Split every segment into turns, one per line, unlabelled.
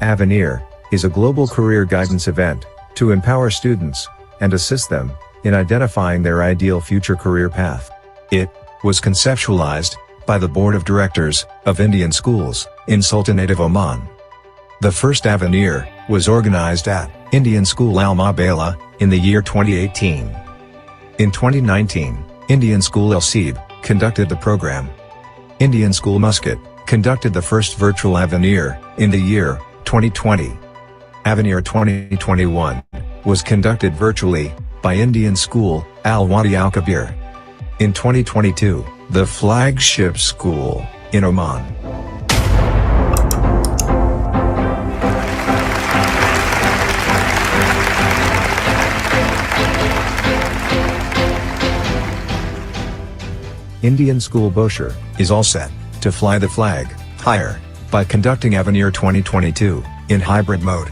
Avenir is a global career guidance event to empower students and assist them in identifying their ideal future career path. It was conceptualized by the Board of Directors of Indian Schools in Sultanate of Oman. The first Avenir was organized at Indian School Al Mabala in the year 2018. In 2019, Indian School El Seeb conducted the program. Indian School Muscat conducted the first virtual Avenir in the year 2020. Avenir 2021 was conducted virtually by Indian School Al Wadi Al Kabir. In 2022, the flagship school in Oman. Indian School Bosher is all set to fly the flag higher by conducting Avenir 2022 in hybrid mode.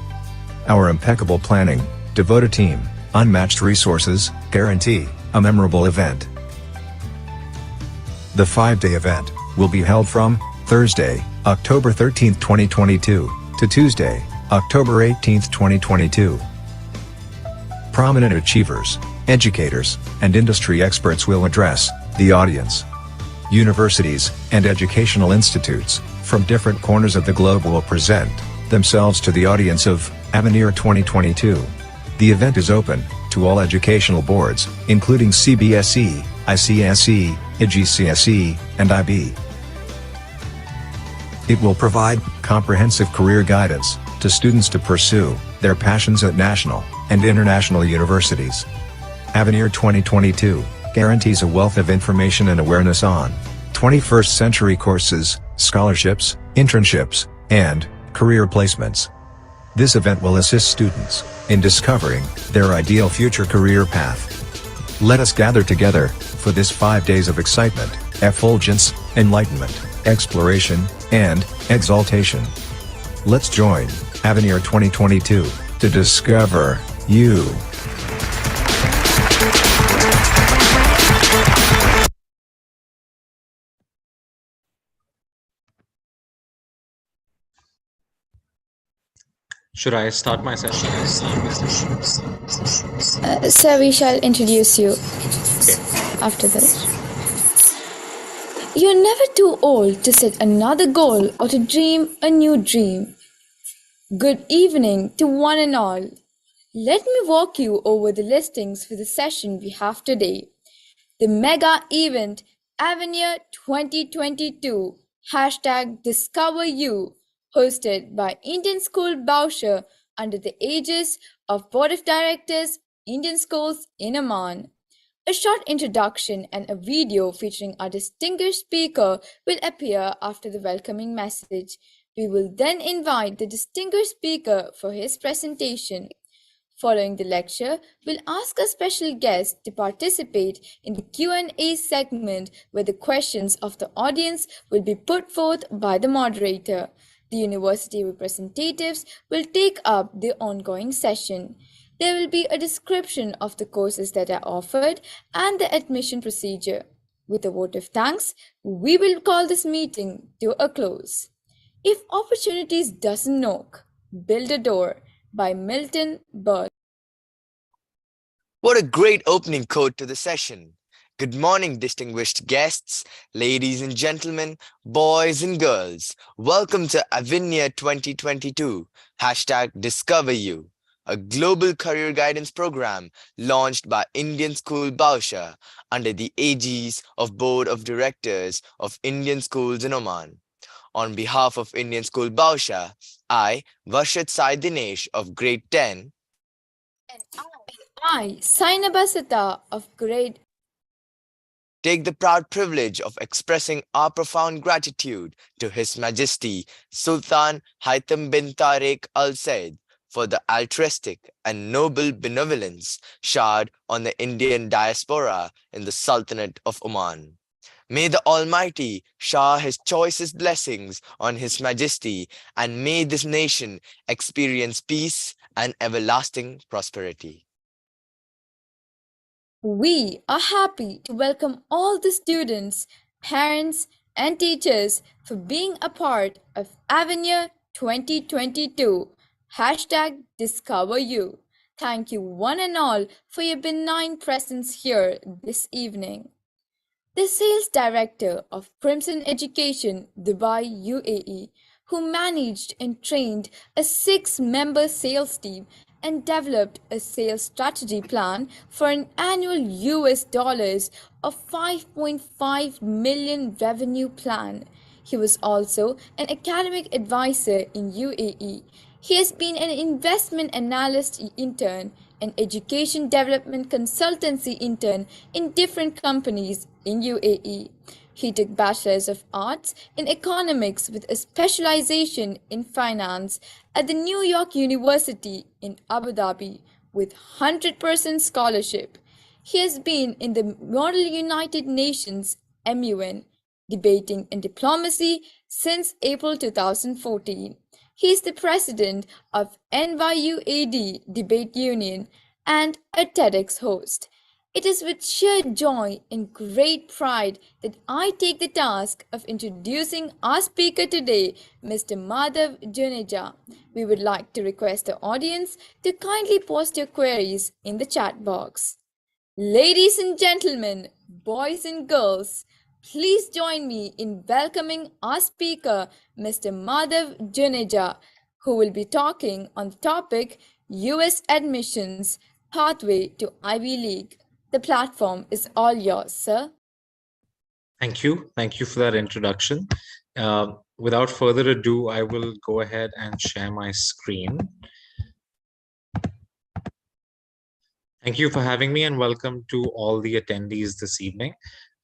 Our impeccable planning, devoted team, unmatched resources guarantee a memorable event. The 5-day event will be held from Thursday, October 13, 2022 to Tuesday, October 18, 2022. Prominent achievers, educators, and industry experts will address the audience. Universities and educational institutes from different corners of the globe will present themselves to the audience of Avenir 2022. The event is open to all educational boards, including CBSE, ICSE, IGCSE, and IB. It will provide comprehensive career guidance to students to pursue their passions at national and international universities. Avenir 2022 guarantees a wealth of information and awareness on 21st century courses, scholarships, internships, and career placements. This event will assist students in discovering their ideal future career path. Let us gather together for this 5 days of excitement, effulgence, enlightenment, exploration, and exaltation. Let's join Avenir 2022 to discover you.
Should I start my session?
Sir, we shall introduce you after this. You're never too old to set another goal or to dream a new dream. Good evening to one and all. Let me walk you over the listings for the session we have today. The mega event Avenir 2022 #DiscoverYou, hosted by Indian School Bosher under the aegis of Board of Directors, Indian Schools in Oman. A short introduction and a video featuring our distinguished speaker will appear after the welcoming message. We will then invite the distinguished speaker for his presentation. Following the lecture, we'll ask a special guest to participate in the Q&A segment where the questions of the audience will be put forth by the moderator. The university representatives will take up the ongoing session. There will be a description of the courses that are offered and the admission procedure. With a vote of thanks, we will call this meeting to a close. If Opportunities Doesn't Knock, Build a Door by Milton Berle.
What a great opening quote to the session. Good morning, distinguished guests, ladies and gentlemen, boys and girls. Welcome to Avenir 2022, #DiscoverYou, a global career guidance program launched by Indian School Bosher under the aegis of Board of Directors of Indian Schools in Oman. On behalf of Indian School Bosher, I, Varshit Sai Dinesh of Grade 10,
And I, Sainaba Sita of Grade
take the proud privilege of expressing our profound gratitude to His Majesty Sultan Haitham bin Tariq Al Said for the altruistic and noble benevolence showered on the Indian diaspora in the Sultanate of Oman. May the Almighty shower His choicest blessings on His Majesty, and may this nation experience peace and everlasting prosperity.
We are happy to welcome all the students, parents, and teachers for being a part of Avenir 2022. Hashtag Discover You. Thank you one and all for your benign presence here this evening. The sales director of Crimson Education, Dubai, UAE, who managed and trained a 6-member sales team and developed a sales strategy plan for an annual US dollars of 5.5 million revenue plan. He was also an academic advisor in UAE. He has been an investment analyst intern, an education development consultancy intern in different companies in UAE. He took Bachelor's of Arts in Economics with a specialization in finance at the New York University in Abu Dhabi with 100% scholarship. He has been in the Model United Nations MUN debating and diplomacy since April 2014. He is the president of NYUAD Debate Union and a TEDx host. It is with sheer joy and great pride that I take the task of introducing our speaker today, Mr. Madhav Juneja. We would like to request the audience to kindly post your queries in the chat box. Ladies and gentlemen, boys and girls, please join me in welcoming our speaker, Mr. Madhav Juneja, who will be talking on the topic US Admissions Pathway to Ivy League. The platform is all yours, sir.
Thank you. Thank you for that introduction. Without further ado, I will go ahead and share my screen. Thank you for having me and welcome to all the attendees this evening.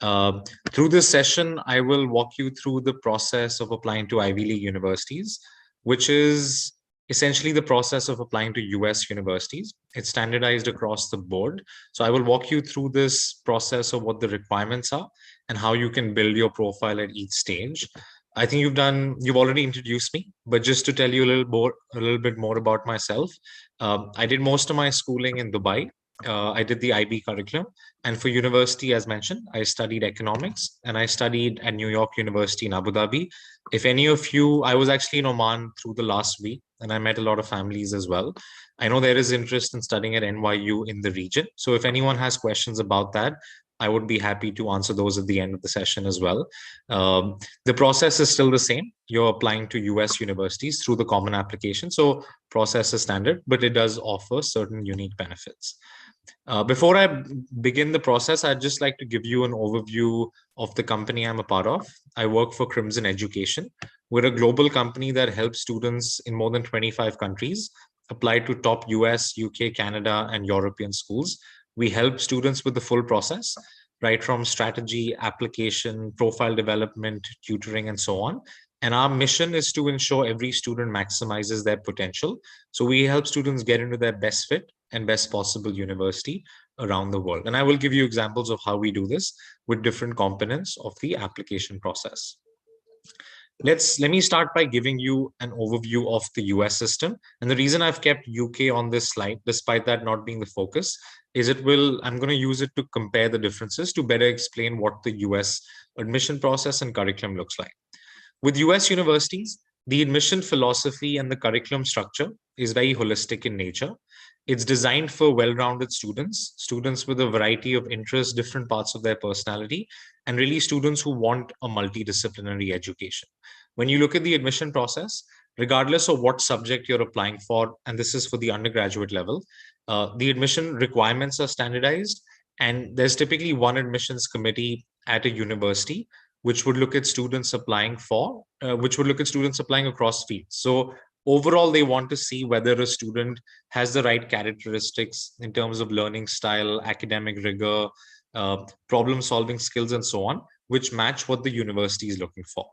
Through this session, I will walk you through the process of applying to Ivy League universities, which is essentially the process of applying to US universities. It's standardized across the board. So I will walk you through this process of what the requirements are and how you can build your profile at each stage. I think you've already introduced me, but just to tell you a little bit more about myself, I did most of my schooling in Dubai. I did the IB curriculum, and for university, as mentioned, I studied economics and I studied at New York University in Abu Dhabi. If any of you, I was actually in Oman through the last week and I met a lot of families as well. I know there is interest in studying at NYU in the region. So if anyone has questions about that, I would be happy to answer those at the end of the session as well. The process is still the same. You're applying to US universities through the common application. So process is standard, but it does offer certain unique benefits. Before I begin the process, I'd just like to give you an overview of the company I'm a part of. I work for Crimson Education. We're a global company that helps students in more than 25 countries apply to top US, UK, Canada, and European schools. We help students with the full process, right from strategy, application, profile development, tutoring, and so on. And our mission is to ensure every student maximizes their potential. So we help students get into their best fit and best possible university around the world. And I will give you examples of how we do this with different components of the application process. Let me start by giving you an overview of the US system. And the reason I've kept UK on this slide, despite that not being the focus, is I'm going to use it to compare the differences to better explain what the US admission process and curriculum looks like. With US universities, the admission philosophy and the curriculum structure is very holistic in nature. It's designed for well-rounded students with a variety of interests, different parts of their personality, and really students who want a multidisciplinary education. When you look at the admission process, regardless of what subject you're applying for, and this is for the undergraduate level, the admission requirements are standardized, and there's typically one admissions committee at a university which would look at students applying across fields. So overall, they want to see whether a student has the right characteristics in terms of learning style, academic rigor, problem-solving skills, and so on, which match what the university is looking for.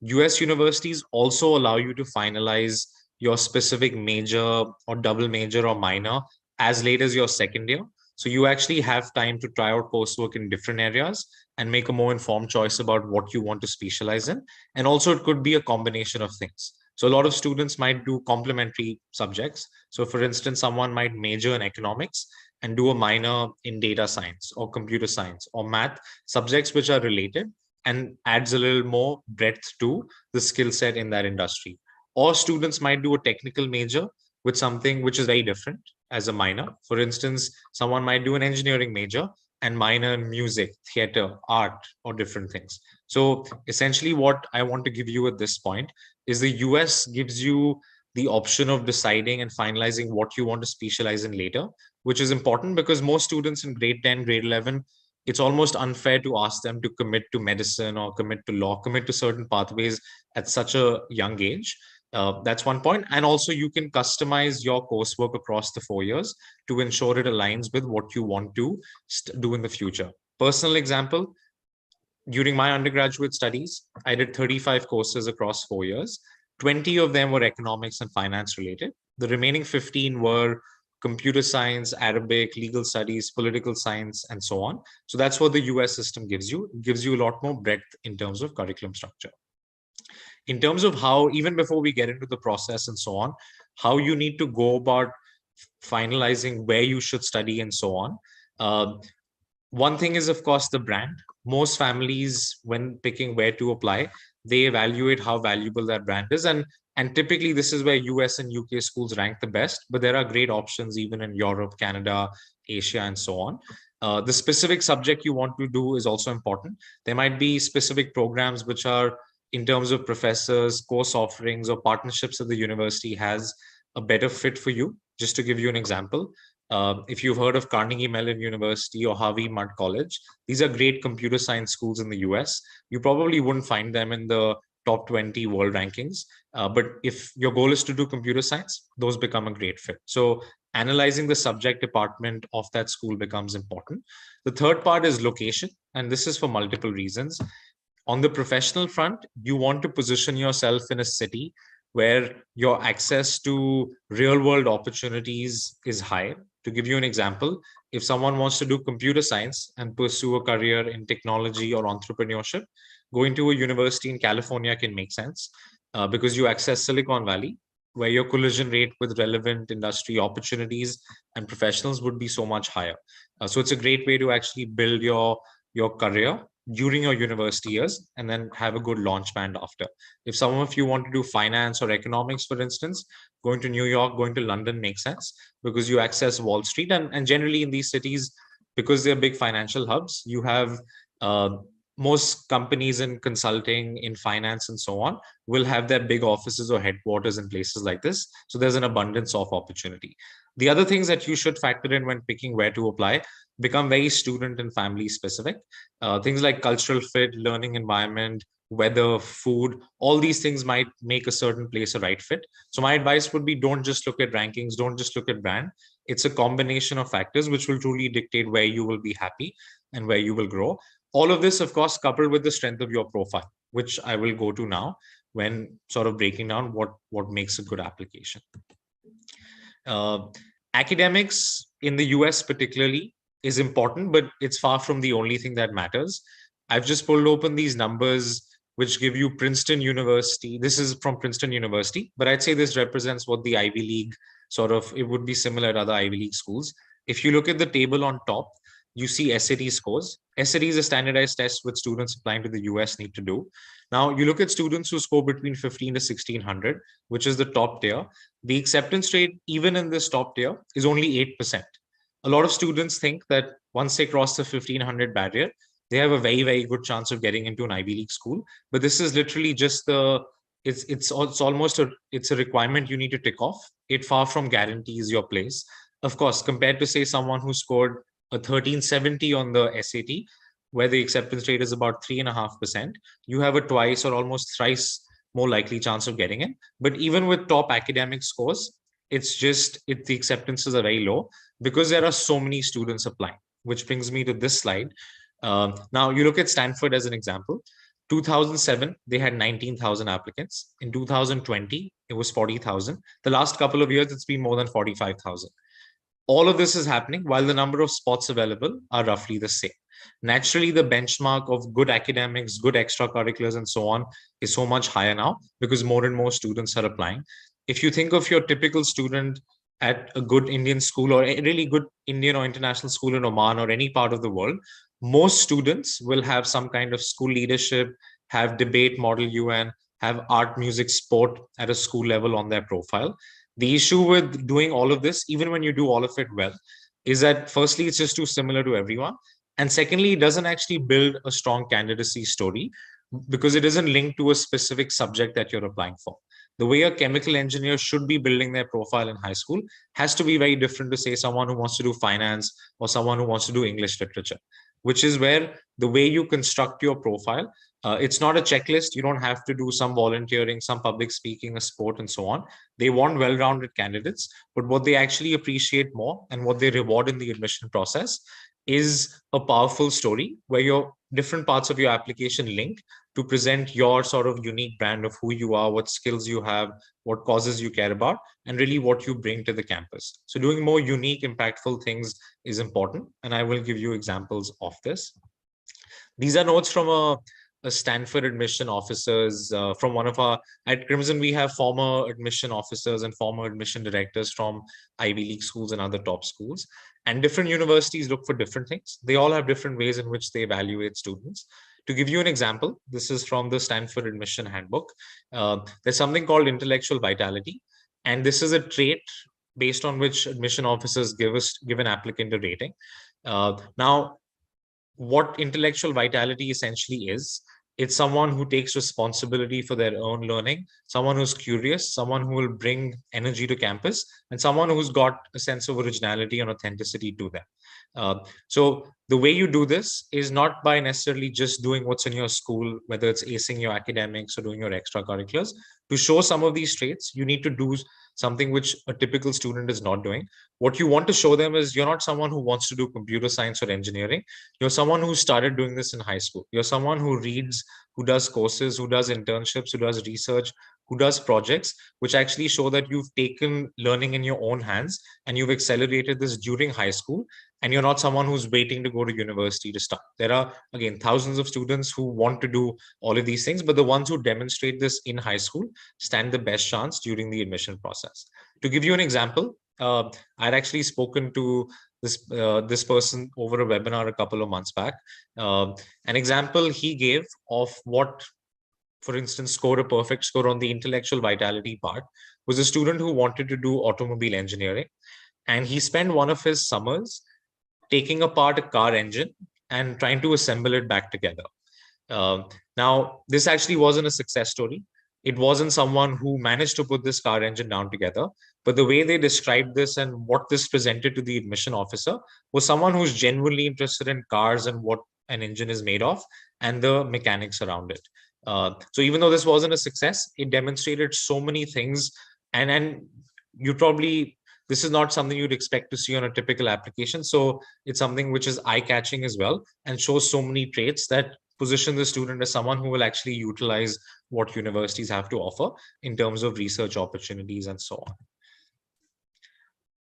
US universities also allow you to finalize your specific major or double major or minor as late as your second year. So you actually have time to try out coursework in different areas and make a more informed choice about what you want to specialize in. And also it could be a combination of things. So a lot of students might do complementary subjects. So for instance, someone might major in economics and do a minor in data science or computer science or math, subjects which are related, and adds a little more breadth to the skill set in that industry. Or students might do a technical major with something which is very different as a minor. For instance, someone might do an engineering major and minor in music, theater, art, or different things. So essentially what I want to give you at this point is the US gives you the option of deciding and finalizing what you want to specialize in later, which is important because most students in grade 10, grade 11, it's almost unfair to ask them to commit to medicine or commit to law, commit to certain pathways at such a young age. That's one point. And also you can customize your coursework across the 4 years to ensure it aligns with what you want to do in the future. Personal example, during my undergraduate studies, I did 35 courses across 4 years. 20 of them were economics and finance related. The remaining 15 were computer science, Arabic, legal studies, political science, and so on. So that's what the US system gives you. It gives you a lot more breadth in terms of curriculum structure. In terms of how, even before we get into the process and so on, how you need to go about finalizing where you should study and so on. One thing is, of course, the brand. Most families, when picking where to apply, they evaluate how valuable that brand is. And typically, this is where US and UK schools rank the best, but there are great options even in Europe, Canada, Asia, and so on. The specific subject you want to do is also important. There might be specific programs which are, in terms of professors, course offerings, or partnerships that the university has, a better fit for you. Just to give you an example, if you've heard of Carnegie Mellon University or Harvey Mudd College, these are great computer science schools in the US. You probably wouldn't find them in the top 20 world rankings. But if your goal is to do computer science, those become a great fit. So analyzing the subject department of that school becomes important. The third part is location, and this is for multiple reasons. On the professional front, you want to position yourself in a city where your access to real world opportunities is high. To give you an example, if someone wants to do computer science and pursue a career in technology or entrepreneurship, going to a university in California can make sense because you access Silicon Valley, where your collision rate with relevant industry opportunities and professionals would be so much higher. So it's a great way to actually build your career during your university years and then have a good launch pad after. If some of you want to do finance or economics, for instance, going to New York, going to London makes sense because you access Wall Street. And generally in these cities, because they're big financial hubs, you have most companies in consulting, in finance, and so on, will have their big offices or headquarters in places like this. So there's an abundance of opportunity. The other things that you should factor in when picking where to apply become very student and family specific. Things like cultural fit, learning environment, weather, food, all these things might make a certain place a right fit. So my advice would be, don't just look at rankings, don't just look at brand. It's a combination of factors which will truly dictate where you will be happy and where you will grow. All of this, of course, coupled with the strength of your profile, which I will go to now when sort of breaking down what makes a good application. Academics in the US particularly is important, but it's far from the only thing that matters. I've just pulled open these numbers which give you Princeton University. This is from Princeton University, but I'd say this represents what the Ivy League sort of, it would be similar to other Ivy League schools. If you look at the table on top, you see SAT scores. SAT is a standardized test which students applying to the US need to do. Now, you look at students who score between 15 to 1600, which is the top tier. The acceptance rate, even in this top tier, is only 8%. A lot of students think that once they cross the 1500 barrier, they have a very, very good chance of getting into an Ivy League school. But this is literally just it's almost it's a requirement you need to tick off. It far from guarantees your place. Of course, compared to say someone who scored a 1370 on the SAT, where the acceptance rate is about 3.5%, you have a twice or almost thrice more likely chance of getting in. But even with top academic scores, the acceptances are very low because there are so many students applying, which brings me to this slide. Now you look at Stanford as an example. 2007, they had 19,000 applicants. In 2020, it was 40,000. The last couple of years, it's been more than 45,000. All of this is happening while the number of spots available are roughly the same. Naturally, the benchmark of good academics, good extracurriculars, and so on is so much higher now because more and more students are applying. If you think of your typical student at a good Indian school or a really good Indian or international school in Oman or any part of the world, most students will have some kind of school leadership, have debate model UN, have art, music, sport at a school level on their profile. The issue with doing all of this, even when you do all of it well, is that firstly, it's just too similar to everyone. And secondly, it doesn't actually build a strong candidacy story because it isn't linked to a specific subject that you're applying for. The way a chemical engineer should be building their profile in high school has to be very different to, say, someone who wants to do finance or someone who wants to do English literature, which is where the way you construct your profile, it's not a checklist. You don't have to do some volunteering, some public speaking, a sport, and so on. They want well-rounded candidates, but what they actually appreciate more and what they reward in the admission process is a powerful story where your different parts of your application link to present your sort of unique brand of who you are, what skills you have, what causes you care about, and really what you bring to the campus. So doing more unique, impactful things is important, and I will give you examples of this. These are notes from a Stanford admission officers from one of our, at Crimson, we have former admission officers and former admission directors from Ivy League schools and other top schools. And different universities look for different things. They all have different ways in which they evaluate students. To give you an example, this is from the Stanford admission handbook. There's something called intellectual vitality. And this is a trait based on which admission officers give an applicant a rating. Now, what intellectual vitality essentially is, it's someone who takes responsibility for their own learning, someone who's curious, someone who will bring energy to campus, and someone who's got a sense of originality and authenticity to them. So the way you do this is not by necessarily just doing what's in your school, whether it's acing your academics or doing your extracurriculars. To show some of these traits, you need to do something which a typical student is not doing. What you want to show them is you're not someone who wants to do computer science or engineering. You're someone who started doing this in high school. You're someone who reads, who does courses, who does internships, who does research, who does projects, which actually show that you've taken learning in your own hands and you've accelerated this during high school. And you're not someone who's waiting to go to university to start. There are, again, thousands of students who want to do all of these things, but the ones who demonstrate this in high school stand the best chance during the admission process. To give you an example, I'd actually spoken to this person over a webinar a couple of months back. An example he gave of what, for instance, scored a perfect score on the intellectual vitality part was a student who wanted to do automobile engineering. And he spent one of his summers taking apart a car engine and trying to assemble it back together. Now, this actually wasn't a success story. It wasn't someone who managed to put this car engine down together, but the way they described this and what this presented to the admission officer was someone who's genuinely interested in cars and what an engine is made of and the mechanics around it. So even though this wasn't a success, it demonstrated so many things. And you probably, this is not something you'd expect to see on a typical application. So it's something which is eye-catching as well and shows so many traits that position the student as someone who will actually utilize what universities have to offer in terms of research opportunities and so on.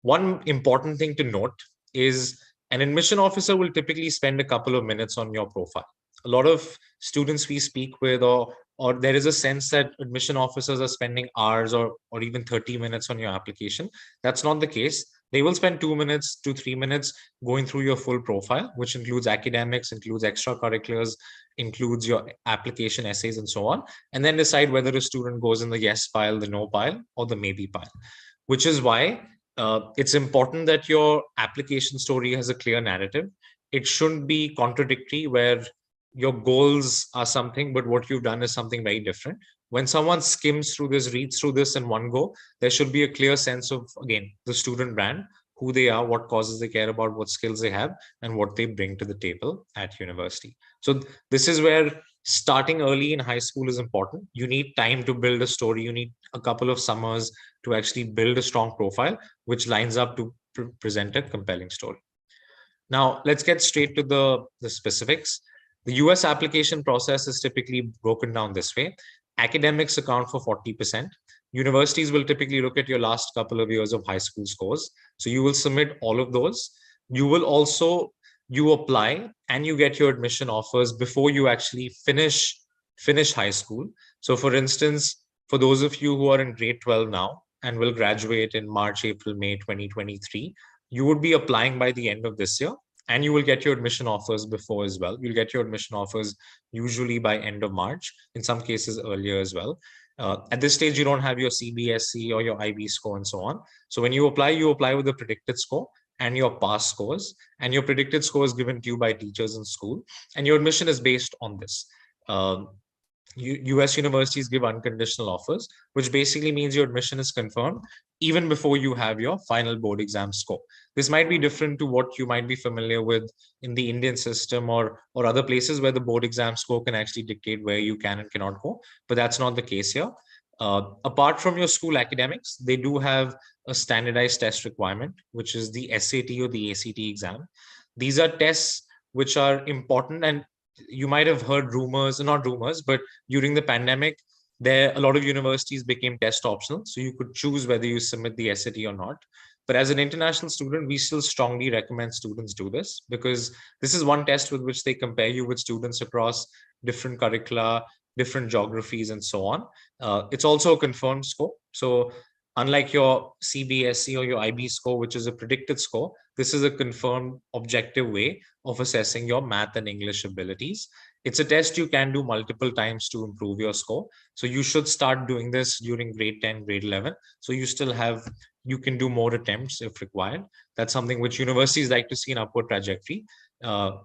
One important thing to note is an admission officer will typically spend a couple of minutes on your profile. A lot of students we speak with, or there is a sense that admission officers are spending hours or even 30 minutes on your application. That's not the case. They will spend 2 minutes to 3 minutes going through your full profile, which includes academics, includes extracurriculars, includes your application essays and so on, and then decide whether a student goes in the yes pile, the no pile, or the maybe pile, which is why it's important that your application story has a clear narrative. It shouldn't be contradictory where your goals are something, but what you've done is something very different. When someone skims through this, reads through this in one go, there should be a clear sense of, again, the student brand, who they are, what causes they care about, what skills they have, and what they bring to the table at university. So this is where starting early in high school is important. You need time to build a story. You need a couple of summers to actually build a strong profile, which lines up to present a compelling story. Now, let's get straight to the specifics. The US application process is typically broken down this way. Academics account for 40%. Universities will typically look at your last couple of years of high school scores. So you will submit all of those. You will also, you apply and you get your admission offers before you actually finish high school. So for instance, for those of you who are in grade 12 now and will graduate in March, April, May 2023, you would be applying by the end of this year. And you will get your admission offers before as well. You'll get your admission offers usually by end of March, in some cases earlier as well. At this stage, you don't have your CBSE or your IB score and so on. So when you apply with the predicted score and your pass scores, and your predicted score is given to you by teachers in school, and your admission is based on this. US universities give unconditional offers, which basically means your admission is confirmed even before you have your final board exam score. This might be different to what you might be familiar with in the Indian system or other places where the board exam score can actually dictate where you can and cannot go, but that's not the case here. Apart from your school academics, they do have a standardized test requirement, which is the SAT or the ACT exam. These are tests which are important, and you might have heard rumors, not rumors, but during the pandemic, a lot of universities became test optional. So you could choose whether you submit the SAT or not. But as an international student, we still strongly recommend students do this, because this is one test with which they compare you with students across different curricula, different geographies, and so on. It's also a confirmed score. So unlike your CBSE or your IB score, which is a predicted score, this is a confirmed objective way of assessing your math and English abilities. It's a test you can do multiple times to improve your score. So you should start doing this during grade 10, grade 11. So you can do more attempts if required. That's something which universities like to see an upward trajectory,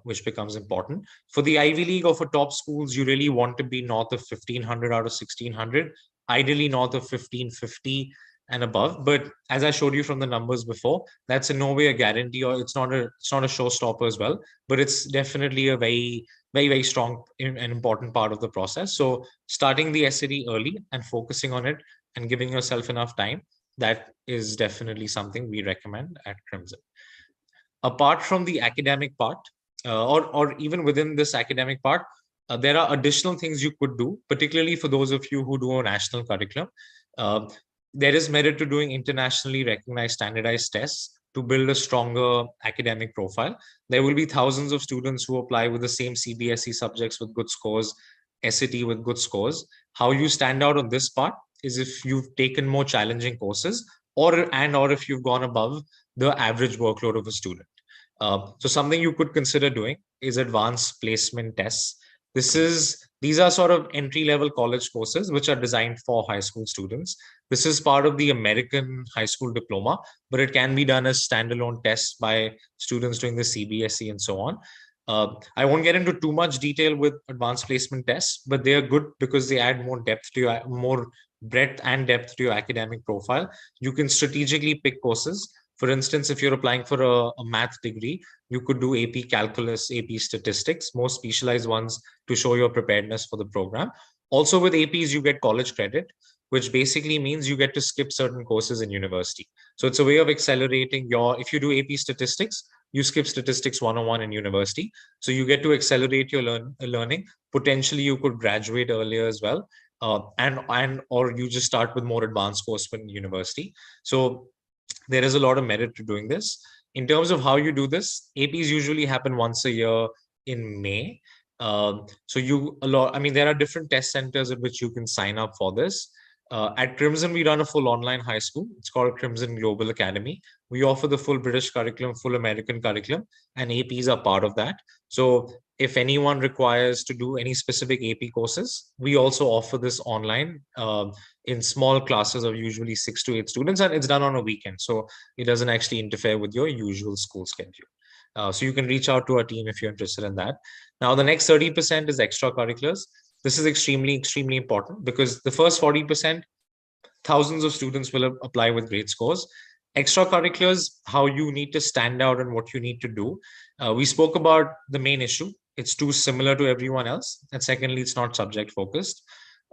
which becomes important. For the Ivy League or for top schools, you really want to be north of 1500 out of 1600, ideally north of 1550 and above. But as I showed you from the numbers before, that's in no way a guarantee, or it's not a showstopper as well. But it's definitely a very, very, very strong and important part of the process. So starting the SAT early and focusing on it and giving yourself enough time, that is definitely something we recommend at Crimson. Apart from the academic part, or even within this academic part, there are additional things you could do, particularly for those of you who do a national curriculum. There is merit to doing internationally recognized standardized tests to build a stronger academic profile. There will be thousands of students who apply with the same CBSE subjects with good scores, SAT with good scores. How you stand out on this part is if you've taken more challenging courses, or if you've gone above the average workload of a student. So something you could consider doing is advanced placement tests. These are sort of entry-level college courses which are designed for high school students. This is part of the American high school diploma, but it can be done as standalone tests by students doing the CBSE and so on. I won't get into too much detail with advanced placement tests, but they are good because they add more breadth and depth to your academic profile. You can strategically pick courses. For instance, if you're applying for a math degree, you could do AP Calculus, AP Statistics, more specialized ones to show your preparedness for the program. Also with APs, you get college credit, which basically means you get to skip certain courses in university. So it's a way of accelerating if you do AP Statistics, you skip Statistics 101 in university. So you get to accelerate your learning. Potentially, you could graduate earlier as well. Or you just start with more advanced course in university. So there is a lot of merit to doing this. In terms of how you do this, APs usually happen once a year in May. There are different test centers at which you can sign up for this. At Crimson, we run a full online high school. It's called Crimson Global Academy. We offer the full British curriculum, full American curriculum, and APs are part of that. So if anyone requires to do any specific AP courses, we also offer this online in small classes of usually 6 to 8 students, and it's done on a weekend. So it doesn't actually interfere with your usual school schedule. So you can reach out to our team if you're interested in that. Now, the next 30% is extracurriculars. This is extremely, extremely important because the first 40%, thousands of students will apply with great scores. Extracurriculars, how you need to stand out and what you need to do. We spoke about the main issue. It's too similar to everyone else. And secondly, it's not subject focused.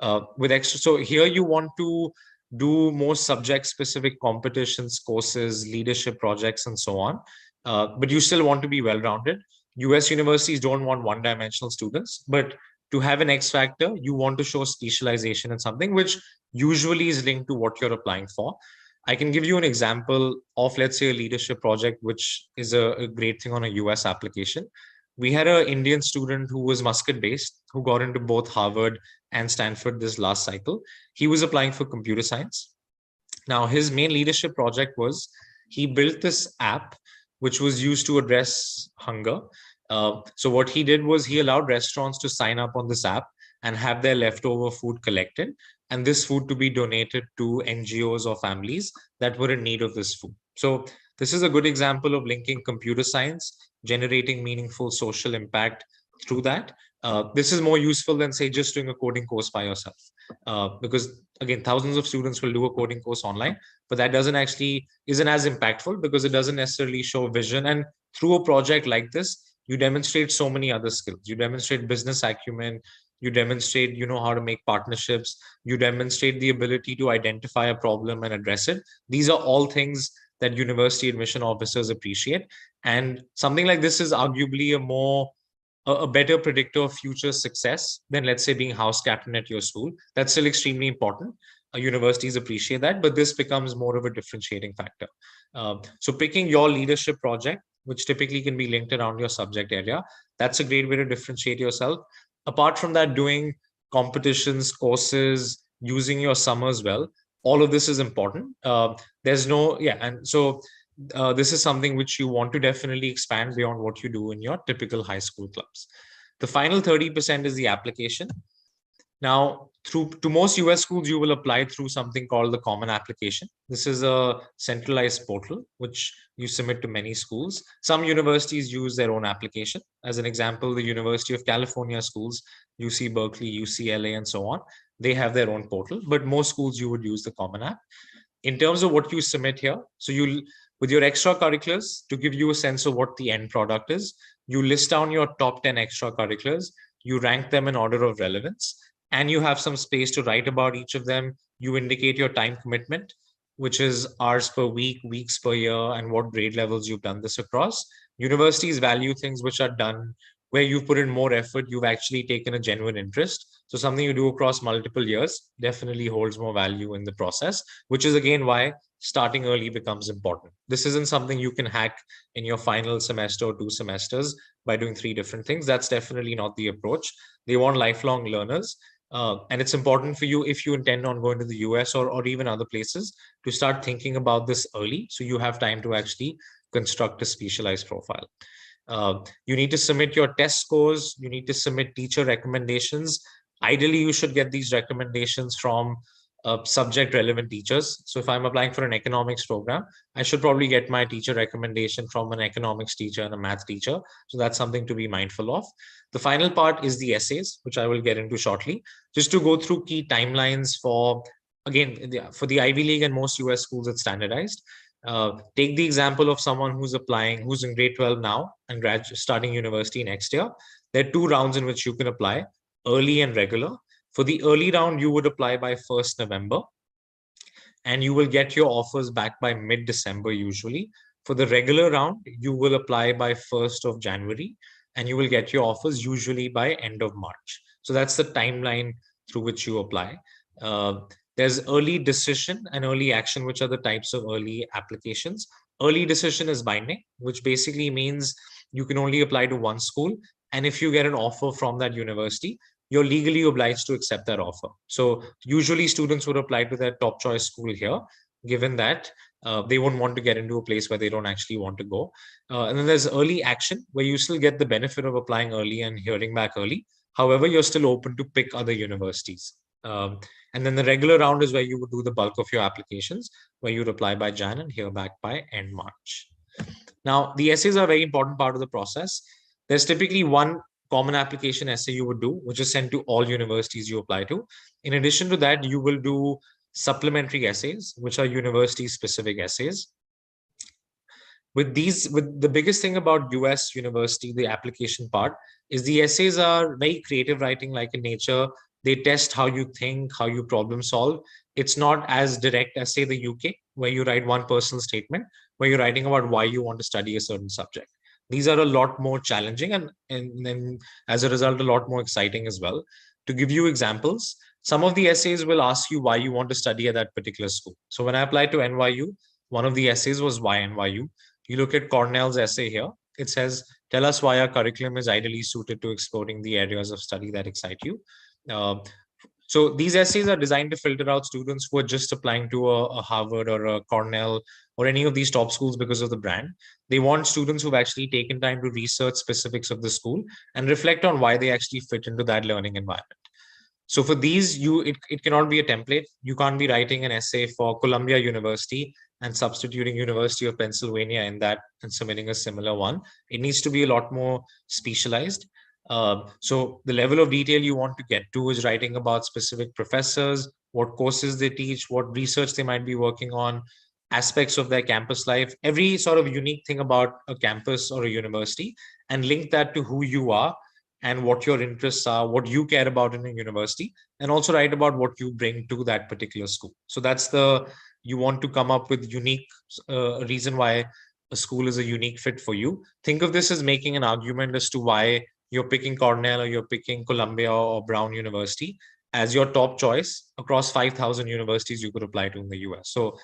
So here you want to do more subject specific competitions, courses, leadership projects, and so on. But you still want to be well-rounded. US universities don't want one-dimensional students, but to have an X factor, you want to show specialization in something which usually is linked to what you're applying for. I can give you an example of, let's say, a leadership project, which is a great thing on a US application. We had an Indian student who was Muscat-based, who got into both Harvard and Stanford this last cycle. He was applying for computer science. Now, his main leadership project was he built this app which was used to address hunger. So what he did was he allowed restaurants to sign up on this app and have their leftover food collected, and this food to be donated to NGOs or families that were in need of this food. So this is a good example of linking computer science, generating meaningful social impact through that. This is more useful than, say, just doing a coding course by yourself, because again, thousands of students will do a coding course online, but that isn't as impactful because it doesn't necessarily show vision. And through a project like this, you demonstrate so many other skills. You demonstrate business acumen, you demonstrate how to make partnerships, you demonstrate the ability to identify a problem and address it. These are all things that university admission officers appreciate, and something like this is arguably a better predictor of future success than, let's say, being house captain at your school. That's still extremely important. Universities appreciate that, but this becomes more of a differentiating factor. So picking your leadership project, which typically can be linked around your subject area, that's a great way to differentiate yourself. Apart from that, doing competitions, courses, using your summers well, all of this is important. And so this is something which you want to definitely expand beyond what you do in your typical high school clubs. The final 30% is the application. Now, to most US schools, you will apply through something called the Common Application. This is a centralized portal which you submit to many schools. Some universities use their own application. As an example, the University of California schools, UC Berkeley, UCLA, and so on, they have their own portal, but most schools you would use the Common App. In terms of what you submit here, so with your extracurriculars, to give you a sense of what the end product is, you list down your top 10 extracurriculars, you rank them in order of relevance, and you have some space to write about each of them. You indicate your time commitment, which is hours per week, weeks per year, and what grade levels you've done this across. Universities value things which are done where you've put in more effort, you've actually taken a genuine interest. So something you do across multiple years definitely holds more value in the process, which is again why starting early becomes important. This isn't something you can hack in your final semester or 2 semesters by doing 3 different things. That's definitely not the approach. They want lifelong learners. And it's important for you, if you intend on going to the US or even other places, to start thinking about this early so you have time to actually construct a specialized profile. You need to submit your test scores. You need to submit teacher recommendations. Ideally, you should get these recommendations from subject relevant teachers. So if I'm applying for an economics program, I should probably get my teacher recommendation from an economics teacher and a math teacher. So that's something to be mindful of. The final part is the essays, which I will get into shortly. Just to go through key timelines for the Ivy League and most US schools, it's standardized. Take the example of someone who's applying, who's in grade 12 now and starting university next year. There are 2 rounds in which you can apply, early and regular. For the early round, you would apply by 1st November, and you will get your offers back by mid-December usually. For the regular round, you will apply by 1st of January, and you will get your offers usually by end of March. So that's the timeline through which you apply. There's early decision and early action, which are the types of early applications. Early decision is binding, which basically means you can only apply to one school. And if you get an offer from that university, you're legally obliged to accept that offer. So usually students would apply to their top choice school here, given that they won't want to get into a place where they don't actually want to go. And then there's early action, where you still get the benefit of applying early and hearing back early. However, you're still open to pick other universities. And then the regular round is where you would do the bulk of your applications, where you'd apply by Jan and hear back by end March. Now, the essays are a very important part of the process. There's typically one common application essay you would do, which is sent to all universities you apply to. In addition to that, you will do supplementary essays, which are university-specific essays. With the biggest thing about US university, the application part, is the essays are very creative writing like in nature. They test how you think, how you problem solve. It's not as direct as, say, the UK, where you write one personal statement, where you're writing about why you want to study a certain subject. These are a lot more challenging and then as a result, a lot more exciting as well. To give you examples, some of the essays will ask you why you want to study at that particular school. So when I applied to NYU, one of the essays was why NYU. You look at Cornell's essay here. It says, tell us why our curriculum is ideally suited to exploring the areas of study that excite you. So these essays are designed to filter out students who are just applying to a Harvard or a Cornell or any of these top schools because of the brand. They want students who've actually taken time to research specifics of the school and reflect on why they actually fit into that learning environment. So for these, it cannot be a template. You can't be writing an essay for Columbia University and substituting University of Pennsylvania in that and submitting a similar one. It needs to be a lot more specialized. So the level of detail you want to get to is writing about specific professors, what courses they teach, what research they might be working on, aspects of their campus life, every sort of unique thing about a campus or a university, and link that to who you are and what your interests are, what you care about in a university, and also write about what you bring to that particular school. So that's you want to come up with unique reason why a school is a unique fit for you. Think of this as making an argument as to why you're picking Cornell or you're picking Columbia or Brown University as your top choice across 5,000 universities you could apply to in the US. So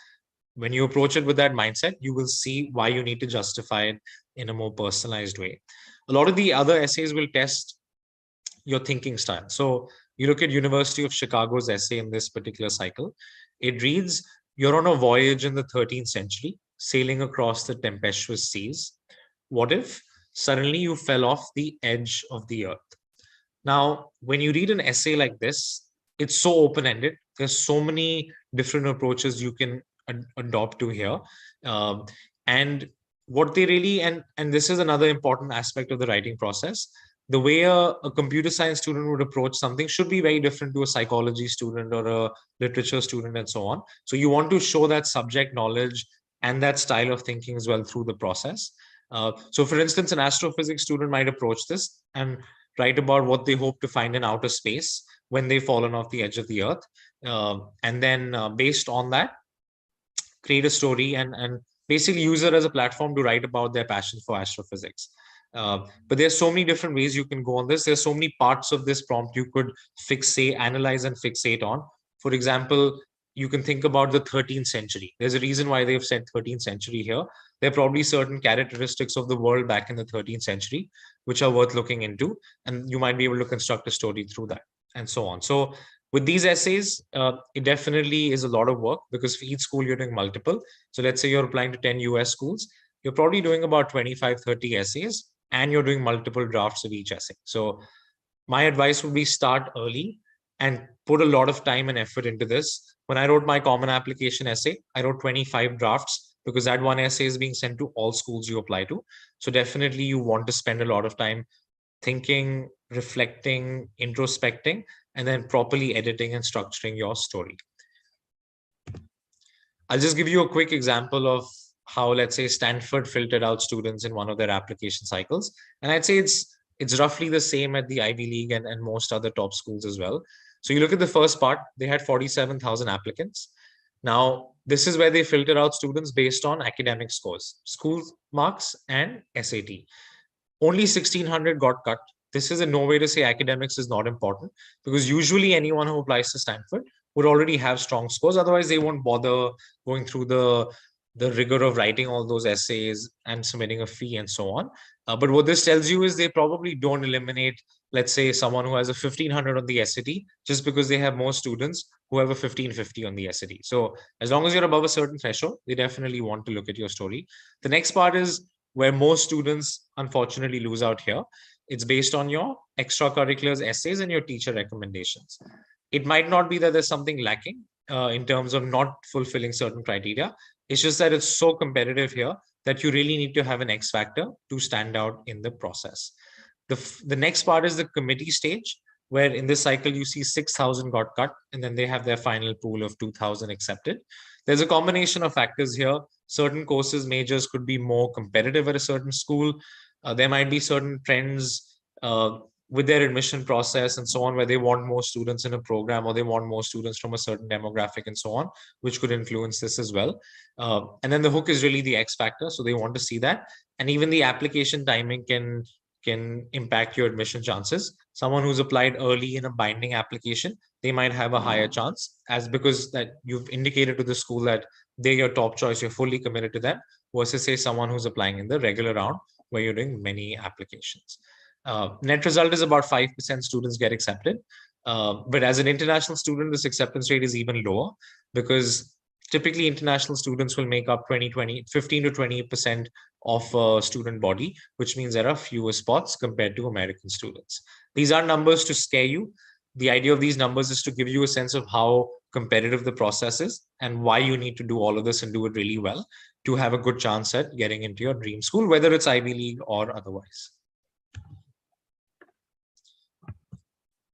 when you approach it with that mindset, you will see why you need to justify it in a more personalized way. A lot of the other essays will test your thinking style. So you look at University of Chicago's essay in this particular cycle. It reads, "You're on a voyage in the 13th century, sailing across the tempestuous seas. What if suddenly you fell off the edge of the earth?" Now, when you read an essay like this, it's so open-ended. There's so many different approaches you can adopt to here. And what they really, and this is another important aspect of the writing process, the way a computer science student would approach something should be very different to a psychology student or a literature student and so on. So you want to show that subject knowledge and that style of thinking as well through the process. So for instance, an astrophysics student might approach this and write about what they hope to find in outer space when they've fallen off the edge of the earth. And then based on that, create a story and basically use it as a platform to write about their passion for astrophysics. But there's so many different ways you can go on this. There's so many parts of this prompt you could analyze and fixate on. For example, you can think about the 13th century. There's a reason why they've said 13th century here. There are probably certain characteristics of the world back in the 13th century, which are worth looking into. And you might be able to construct a story through that and so on. So with these essays, it definitely is a lot of work because for each school, you're doing multiple. So let's say you're applying to 10 US schools, you're probably doing about 25, 30 essays, and you're doing multiple drafts of each essay. So my advice would be start early and put a lot of time and effort into this. When I wrote my common application essay, I wrote 25 drafts because that one essay is being sent to all schools you apply to. So definitely you want to spend a lot of time thinking, reflecting, introspecting, and then properly editing and structuring your story. I'll just give you a quick example of how, let's say, Stanford filtered out students in one of their application cycles. And I'd say it's roughly the same at the Ivy League and most other top schools as well. So you look at the first part, they had 47,000 applicants. Now, this is where they filter out students based on academic scores, school marks, and SAT. Only 1,600 got cut. This is in no way to say academics is not important, because usually anyone who applies to Stanford would already have strong scores. Otherwise, they won't bother going through the rigor of writing all those essays and submitting a fee and so on. But what this tells you is they probably don't eliminate, let's say, someone who has a 1,500 on the SAT just because they have more students who have a 1,550 on the SAT. So as long as you're above a certain threshold, they definitely want to look at your story. The next part is where most students unfortunately lose out here. It's based on your extracurriculars, essays, and your teacher recommendations. It might not be that there's something lacking in terms of not fulfilling certain criteria. It's just that it's so competitive here that you really need to have an X factor to stand out in the process. The next part is the committee stage, where in this cycle you see 6,000 got cut, and then they have their final pool of 2,000 accepted. There's a combination of factors here. Certain courses, majors could be more competitive at a certain school. There might be certain trends with their admission process and so on, where they want more students in a program or they want more students from a certain demographic and so on, which could influence this as well. And then the hook is really the X factor. So they want to see that. And even the application timing can impact your admission chances. Someone who's applied early in a binding application, they might have a higher chance, as because that you've indicated to the school that they're your top choice, you're fully committed to them, versus say someone who's applying in the regular round where you're doing many applications. Net result is about 5% students get accepted. But as an international student, this acceptance rate is even lower because typically international students will make up 15 to 20% of student body, which means there are fewer spots compared to American students. These are numbers to scare you. The idea of these numbers is to give you a sense of how competitive the process is and why you need to do all of this and do it really well to have a good chance at getting into your dream school, whether it's Ivy League or otherwise.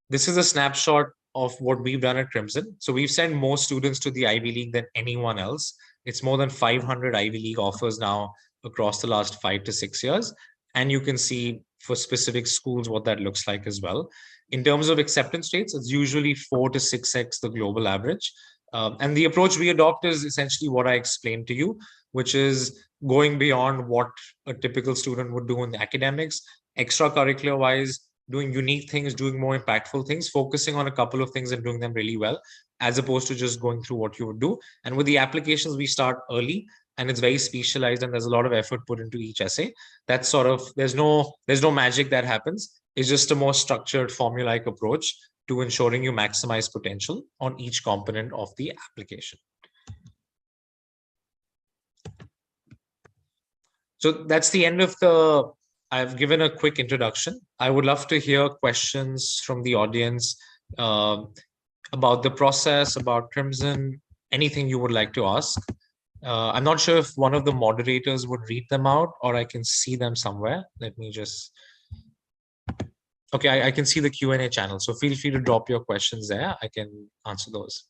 This is a snapshot of what we've done at Crimson. So we've sent more students to the Ivy League than anyone else. It's more than 500 Ivy League offers now across the last 5 to 6 years. And you can see for specific schools what that looks like as well. In terms of acceptance rates, it's usually 4 to 6x the global average. And the approach we adopt is essentially what I explained to you, which is going beyond what a typical student would do in the academics, extracurricular wise, doing unique things, doing more impactful things, focusing on a couple of things and doing them really well, as opposed to just going through what you would do. And with the applications, we start early and it's very specialized and there's a lot of effort put into each essay. That's sort of, there's no magic that happens. It's just a more structured formulaic approach to ensuring you maximize potential on each component of the application. So that's the end of I've given a quick introduction. I would love to hear questions from the audience about the process, about Crimson, anything you would like to ask. I'm not sure if one of the moderators would read them out or I can see them somewhere. Let me just... Okay, I can see the Q&A channel. So feel free to drop your questions there. I can answer those.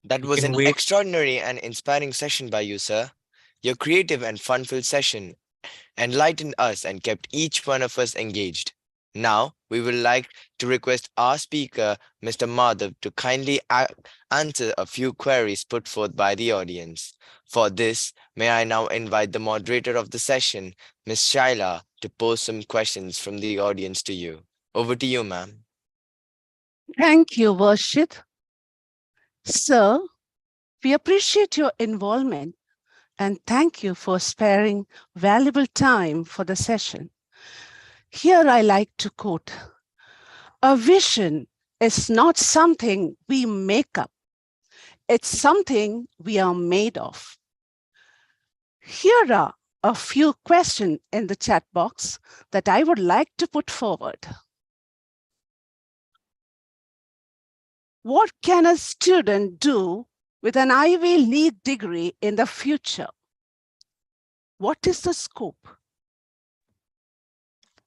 That was an extraordinary and inspiring session by you, sir. Your creative and fun-filled session enlightened us and kept each one of us engaged. Now, we would like to request our speaker, Mr. Madhav, to kindly answer a few queries put forth by the audience. For this, may I now invite the moderator of the session, Ms. Shaila, to pose some questions from the audience to you. Over to you, ma'am.
Thank you, Varshit. Sir, we appreciate your involvement and thank you for sparing valuable time for the session. Here I like to quote, "A vision is not something we make up. It's something we are made of." Here are a few questions in the chat box that I would like to put forward. What can a student do with an Ivy League degree in the future? What is the scope?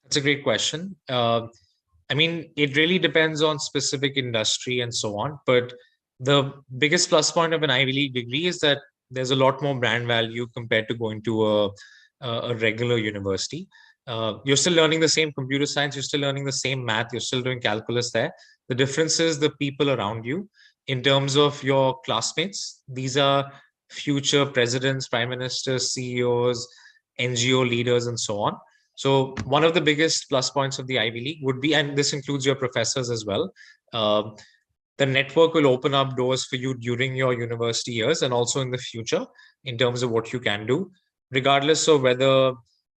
That's a great question. I mean, it really depends on specific industry and so on. But the biggest plus point of an Ivy League degree is that there's a lot more brand value compared to going to a regular university. You're still learning the same computer science, you're still learning the same math, you're still doing calculus there. The difference is the people around you. In terms of your classmates, these are future presidents, prime ministers, CEOs, NGO leaders, and so on. So one of the biggest plus points of the Ivy League would be, and this includes your professors as well, the network will open up doors for you during your university years and also in the future in terms of what you can do, regardless of whether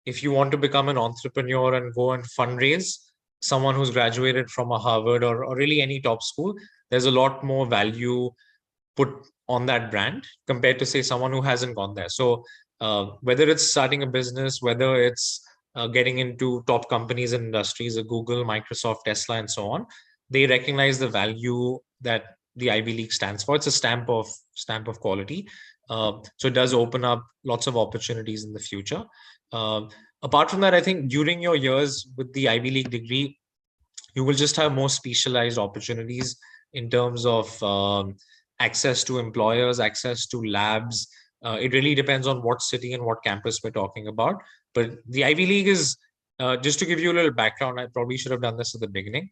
if you want to become an entrepreneur and go and fundraise, someone who's graduated from a Harvard or really any top school, there's a lot more value put on that brand compared to say someone who hasn't gone there. So whether it's starting a business, whether it's getting into top companies and industries, Google, Microsoft, Tesla, and so on, they recognize the value that the Ivy League stands for. It's a stamp of quality. So it does open up lots of opportunities in the future. Apart from that, I think during your years with the Ivy League degree, you will just have more specialized opportunities in terms of access to employers, access to labs. It really depends on what city and what campus we're talking about. But the Ivy League is, just to give you a little background, I probably should have done this at the beginning.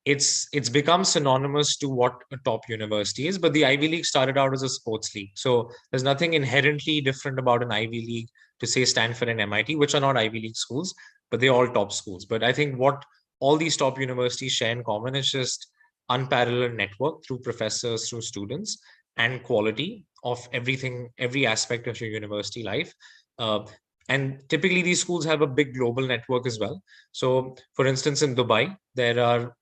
It's become synonymous to what a top university is, but the Ivy League started out as a sports league. So there's nothing inherently different about an Ivy League to say Stanford and MIT, which are not Ivy League schools, but they're all top schools. But I think what all these top universities share in common is just unparalleled network through professors, through students, and quality of everything, every aspect of your university life. And typically these schools have a big global network as well. So for instance, in Dubai, there are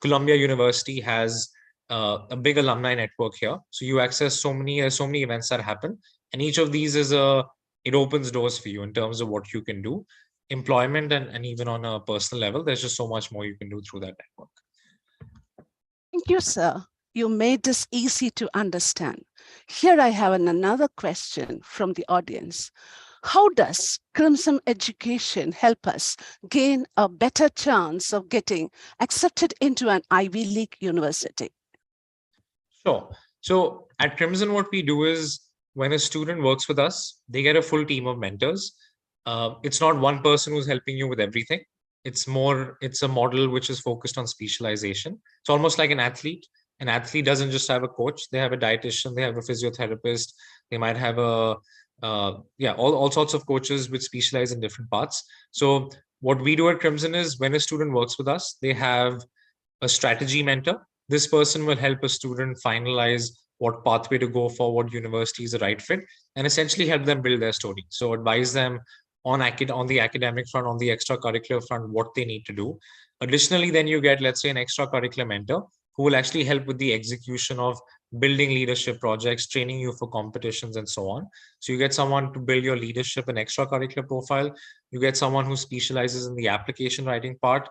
Columbia University has a big alumni network here. So you access so many events that happen, and each of these is it opens doors for you in terms of what you can do, employment, and even on a personal level. There's just so much more you can do through that network.
Thank you, sir. You made this easy to understand. Here I have another question from the audience. How does Crimson Education help us gain a better chance of getting accepted into an Ivy League university?
Sure. So at Crimson, what we do is when a student works with us, they get a full team of mentors. It's not one person who's helping you with everything. It's a model which is focused on specialization. It's almost like an athlete. An athlete doesn't just have a coach, they have a dietitian, they have a physiotherapist, they might have all sorts of coaches which specialize in different parts. So what we do at Crimson is when a student works with us, they have a strategy mentor. This person will help a student finalize what pathway to go for, what university is the right fit, and essentially help them build their story. So advise them on the academic front, on the extracurricular front, what they need to do. Additionally, then you get, let's say, an extracurricular mentor who will actually help with the execution of building leadership projects, training you for competitions, and so on. So you get someone to build your leadership and extracurricular profile. You get someone who specializes in the application writing part.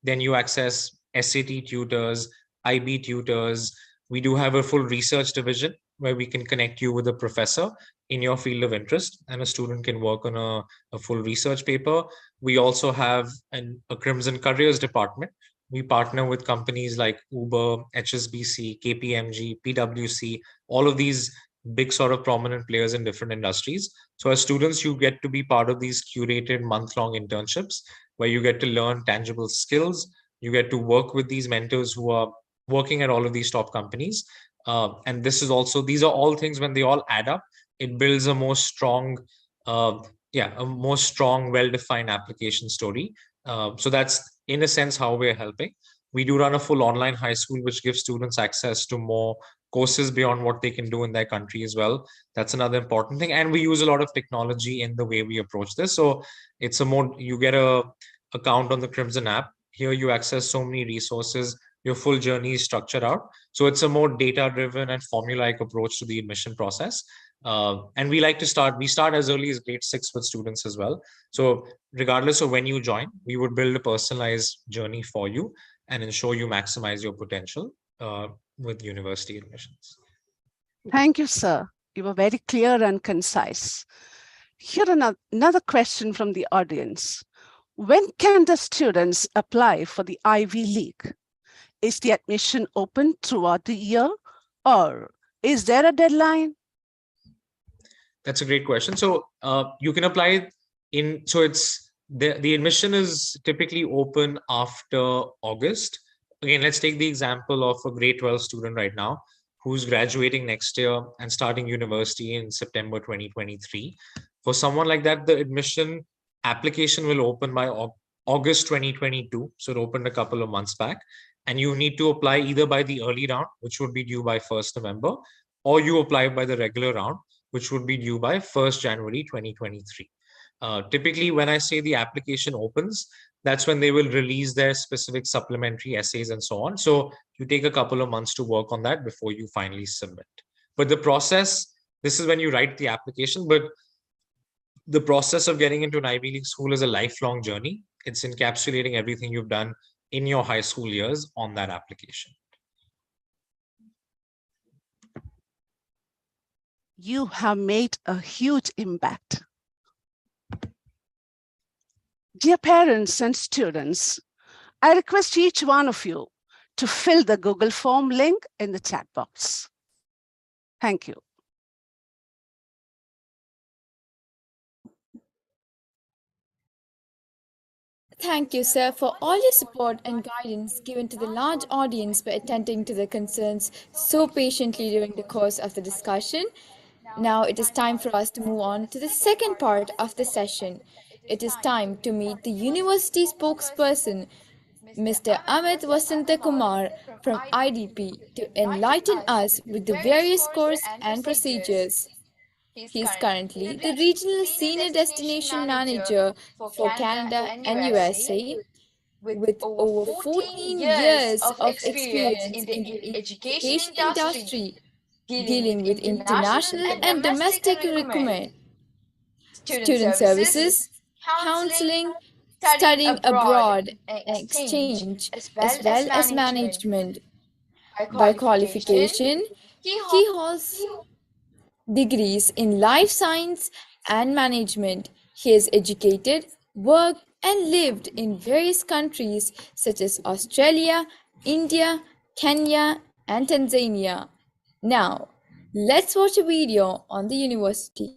Then you access SAT tutors, IB tutors. We do have a full research division where we can connect you with a professor in your field of interest, and a student can work on a full research paper. We also have a Crimson Careers department. We partner with companies like Uber, HSBC, KPMG, PwC, all of these big sort of prominent players in different industries. So as students, you get to be part of these curated month-long internships where you get to learn tangible skills. You get to work with these mentors who are working at all of these top companies. And these are all things, when they all add up, it builds a more strong, well-defined application story. So that's, in a sense, how we're helping. We do run a full online high school, which gives students access to more courses beyond what they can do in their country as well. That's another important thing. And we use a lot of technology in the way we approach this. So you get a account on the Crimson app. Here you access so many resources. Your full journey is structured out. So it's a more data-driven and formulaic approach to the admission process. And we start as early as grade 6 with students as well. So regardless of when you join, we would build a personalized journey for you and ensure you maximize your potential with university admissions.
Thank you, sir. You were very clear and concise. Here another question from the audience. When can the students apply for the Ivy League? Is the admission open throughout the year, or is there a deadline?
That's a great question. So you can apply the admission is typically open after August. Again, let's take the example of a grade 12 student right now who's graduating next year and starting university in September 2023. For someone like that, the admission application will open by August 2022. So it opened a couple of months back. And you need to apply either by the early round, which would be due by 1st November, or you apply by the regular round, which would be due by 1st January 2023. Typically, when I say the application opens, that's when they will release their specific supplementary essays and so on. So you take a couple of months to work on that before you finally submit. But the process, this is when you write the application, but the process of getting into an Ivy League school is a lifelong journey. It's encapsulating everything you've done in your high school years on that application.
You have made a huge impact. Dear parents and students, I request each one of you to fill the Google form link in the chat box. Thank you.
Thank you, sir, for all your support and guidance given to the large audience by attending to the concerns so patiently during the course of the discussion. Now it is time for us to move on to the second part of the session. It is time to meet the university spokesperson, Mr. Amit Vasanta Kumar from IDP, to enlighten us with the various course and procedures. He is currently the Regional Senior Destination Manager for Canada and USA with over 14 years of experience in the education industry, dealing with international and domestic recruitment, student services, counseling, studying abroad, and exchange, as well as management. By qualification, he holds degrees in life science and management. He has educated, worked, and lived in various countries such as Australia, India, Kenya, and Tanzania. Now, let's watch a video on the university.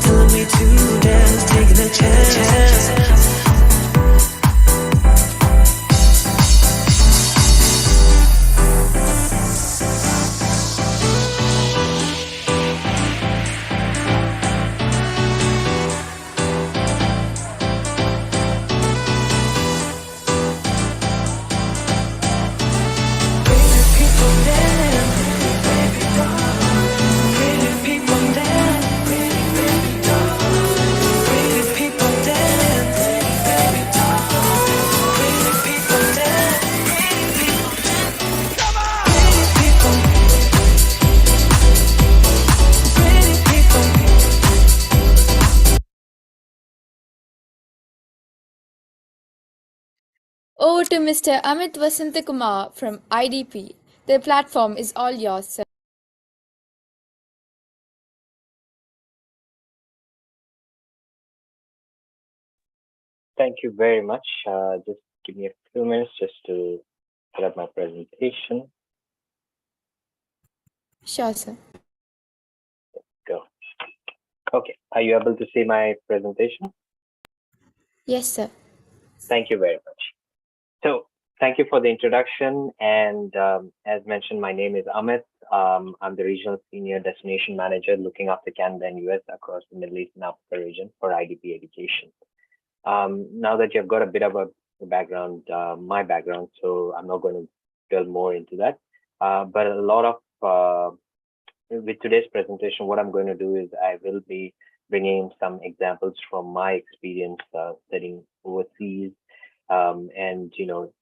Telling me to dance, taking a chance.
Over to Mr. Amit Vasantakumar from IDP. The platform is all yours, sir.
Thank you very much. Just give me a few minutes just to set up my presentation.
Sure, sir.
Go. Okay. Are you able to see my presentation?
Yes, sir.
Thank you very much. So thank you for the introduction. And as mentioned, my name is Amit. I'm the Regional Senior Destination Manager looking after Canada and US across the Middle East and Africa region for IDP education. Now that you've got a bit of a background, my background, so I'm not going to delve more into that. But a lot of, with today's presentation, what I'm going to do is I will be bringing some examples from my experience studying overseas, and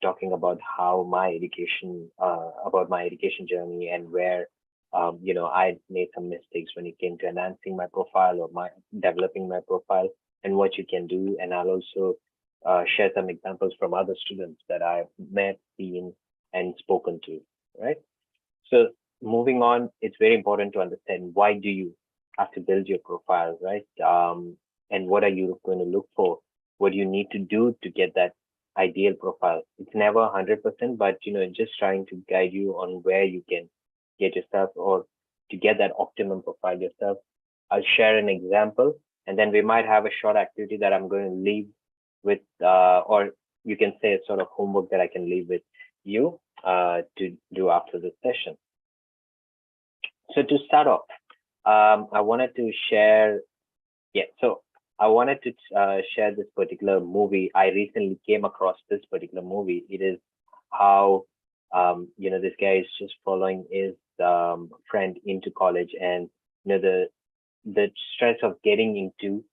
talking about how my education, about my education journey and where I made some mistakes when it came to enhancing my profile or my developing my profile and what you can do. And I'll also share some examples from other students that I've met, seen, and spoken to. Right. So moving on, it's very important to understand why do you have to build your profile, right? And what are you going to look for? What do you need to do to get that ideal profile? It's never 100%, but just trying to guide you on where you can get yourself or to get that optimum profile yourself. I'll share an example, and then we might have a short activity that I'm going to leave with, or you can say a sort of homework that I can leave with you to do after this session. So to start off, I wanted to share, I wanted to share this particular movie. I recently came across this particular movie. It is how this guy is just following his friend into college, and the stress of getting into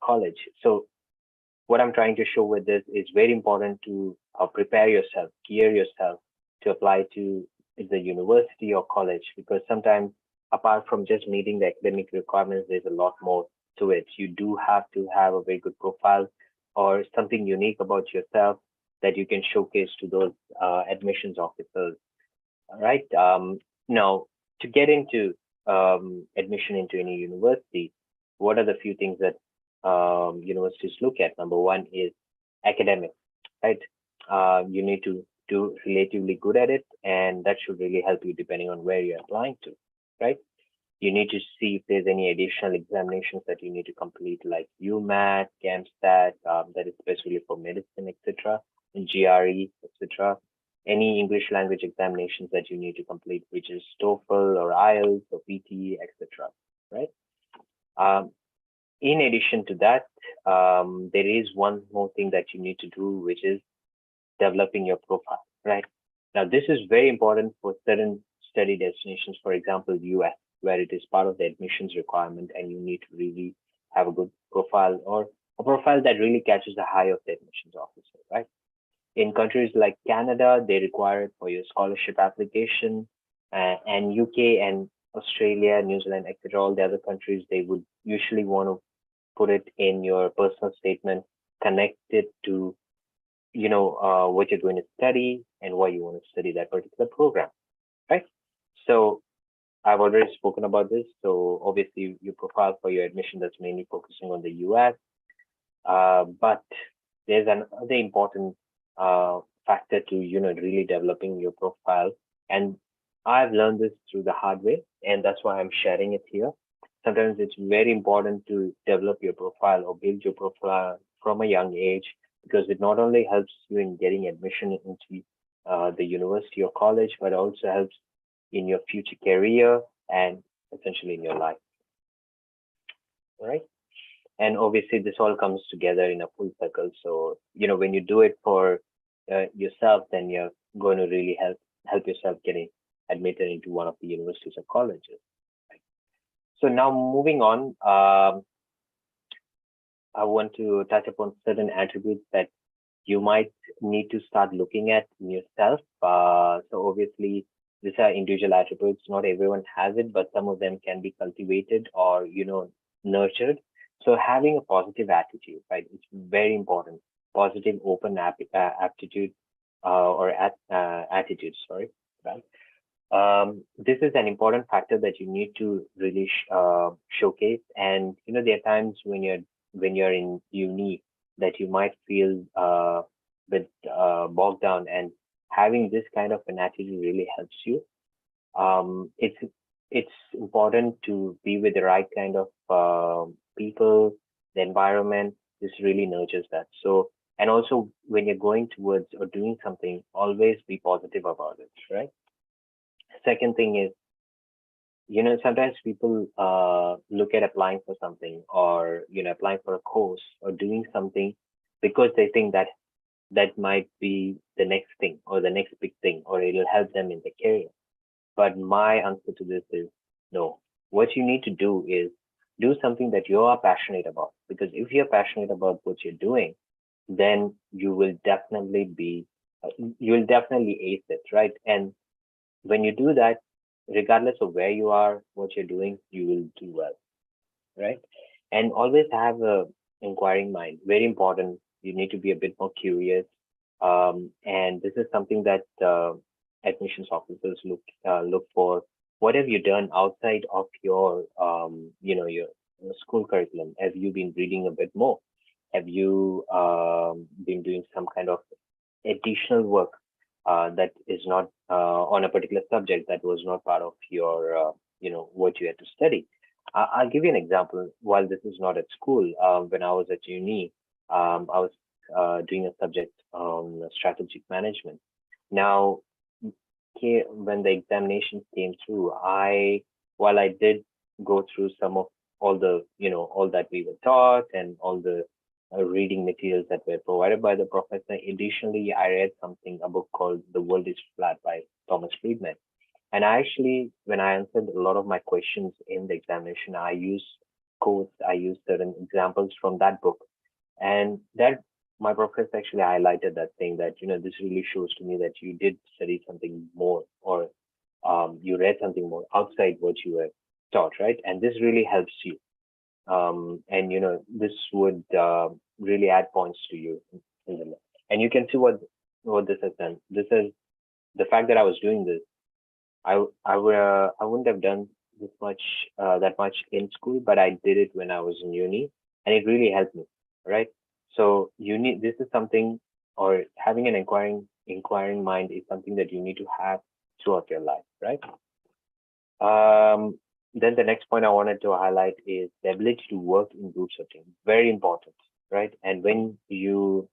college. So what I'm trying to show with this is very important to prepare yourself, gear yourself to apply to the university or college, because sometimes apart from just meeting the academic requirements, there's a lot more to it. You do have to have a very good profile or something unique about yourself that you can showcase to those admissions officers. All right. Now, to get into admission into any university, what are the few things that universities look at? Number one is academic, right? You need to do relatively good at it, and that should really help you depending on where you're applying to, right? You need to see if there's any additional examinations that you need to complete, like UMAT, CAMSTAT, that is specifically for medicine, etc., and GRE, etc. Any English language examinations that you need to complete, which is TOEFL or IELTS or PTE, etc., right? In addition to that, there is one more thing that you need to do, which is developing your profile, right? Now, this is very important for certain study destinations, for example, US, where it is part of the admissions requirement, and you need to really have a good profile, or a profile that really catches the eye of the admissions officer, right? In countries like Canada, they require it for your scholarship application, and UK and Australia, New Zealand, etc., all the other countries, they would usually want to put it in your personal statement, connect it to what you're going to study and why you want to study that particular program, right? So I've already spoken about this. So obviously your profile for your admission, that's mainly focusing on the US, but there's another important factor to really developing your profile, and I've learned this through the hard way, and that's why I'm sharing it here. Sometimes it's very important to develop your profile or build your profile from a young age, because it not only helps you in getting admission into the university or college, but also helps in your future career and essentially in your life. All right. And obviously, this all comes together in a full circle. So, when you do it for yourself, then you're going to really help yourself getting admitted into one of the universities or colleges. Right? So now moving on, I want to touch upon certain attributes that you might need to start looking at in yourself. So obviously, these are individual attributes. Not everyone has it, but some of them can be cultivated or nurtured. So having a positive attitude, right? It's very important. Positive, open aptitude attitude. Sorry, right? This is an important factor that you need to really showcase. And there are times when you're in uni that you might feel a bit bogged down, and having this kind of an attitude really helps you. It's important to be with the right kind of people, the environment. This really nurtures that. So, and also when you're going towards or doing something, always be positive about it, right? Second thing is, sometimes people look at applying for something, or applying for a course or doing something because they think that that might be the next thing or the next big thing, or it'll help them in their career. But my answer to this is no. What you need to do is do something that you are passionate about, because if you're passionate about what you're doing, then you will definitely ace it, right? And when you do that, regardless of where you are, what you're doing, you will do well, right? And always have a inquiring mind. Very important. You need to be a bit more curious. And this is something that admissions officers look for. What have you done outside of your your school curriculum? Have you been reading a bit more? Have you been doing some kind of additional work that is not on a particular subject that was not part of your what you had to study? I'll give you an example. While this is not at school, when I was at uni, I was doing a subject on strategic management. Now, when the examinations came through, while I did go through some of all the all that we were taught and all the reading materials that were provided by the professor. Additionally, I read a book called The World is Flat by Thomas Friedman. And I actually, when I answered a lot of my questions in the examination, I used quotes, I used certain examples from that book. And that my professor actually highlighted that, saying that, this really shows to me that you did study something more, or you read something more outside what you were taught, right? And this really helps you. And this would really add points to you in the, and you can see what this has done. This is the fact that I was doing this. I wouldn't have done this much that much in school, but I did it when I was in uni, and it really helped me, right? So this is something, or having an inquiring mind is something that you need to have throughout your life, right? Then the next point I wanted to highlight is the ability to work in group setting. Very important, right? And when you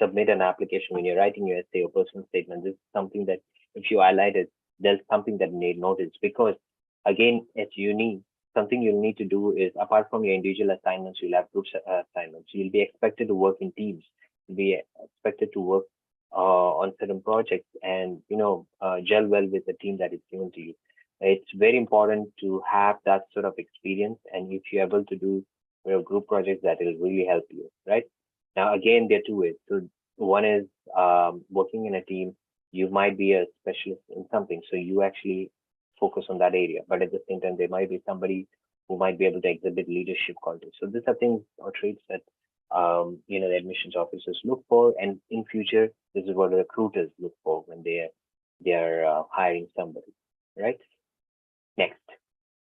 submit an application, when you're writing your essay or personal statement, this is something that if you highlight it, there's something that need notice, because again, at uni, something you'll need to do is, apart from your individual assignments, you'll have group assignments. You'll be expected to work in teams. You'll be expected to work on certain projects, and gel well with the team that is given to you. It's very important to have that sort of experience, and if you're able to do group projects, that will really help you, right? Now, again, there are two ways. So one is working in a team. You might be a specialist in something, so you actually focus on that area. But at the same time, there might be somebody who might be able to exhibit leadership qualities. So these are things or traits that the admissions officers look for, and in future, this is what recruiters look for when they are hiring somebody, right? Next,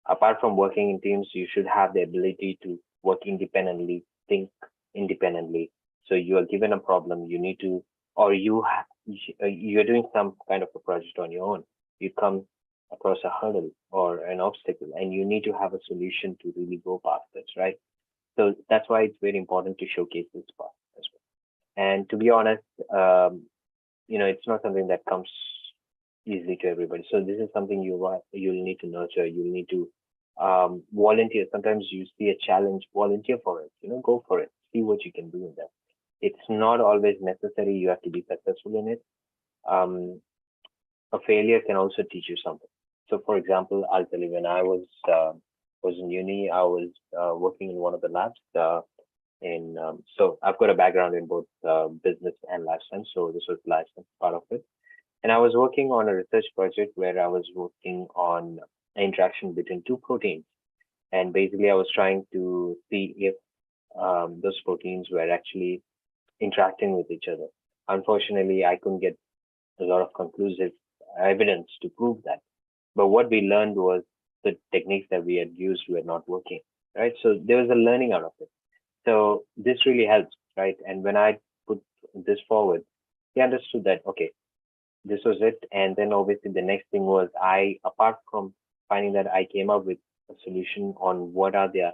apart from working in teams, you should have the ability to work independently, think independently. So you are given a problem, you need to, or you're doing some kind of a project on your own. You come across a hurdle or an obstacle, and you need to have a solution to really go past this, right? So that's why it's very important to showcase this part as well. And to be honest, it's not something that comes easily to everybody. So this is something you'll need to nurture. You'll need to volunteer. Sometimes you see a challenge, volunteer for it. Go for it. See what you can do in that. It's not always necessary you have to be successful in it. A failure can also teach you something. So, for example, I'll tell you, when I was in uni, I was working in one of the labs. So I've got a background in both business and life science. So this was life science part of it. And I was working on a research project where I was working on interaction between two proteins. And basically, I was trying to see if those proteins were actually interacting with each other. Unfortunately, I couldn't get a lot of conclusive evidence to prove that. But what we learned was the techniques that we had used were not working, right? So there was a learning out of it. So this really helps, right? And when I put this forward, he understood that, okay, this was it. And then obviously the next thing was, apart from finding that, I came up with a solution on what are the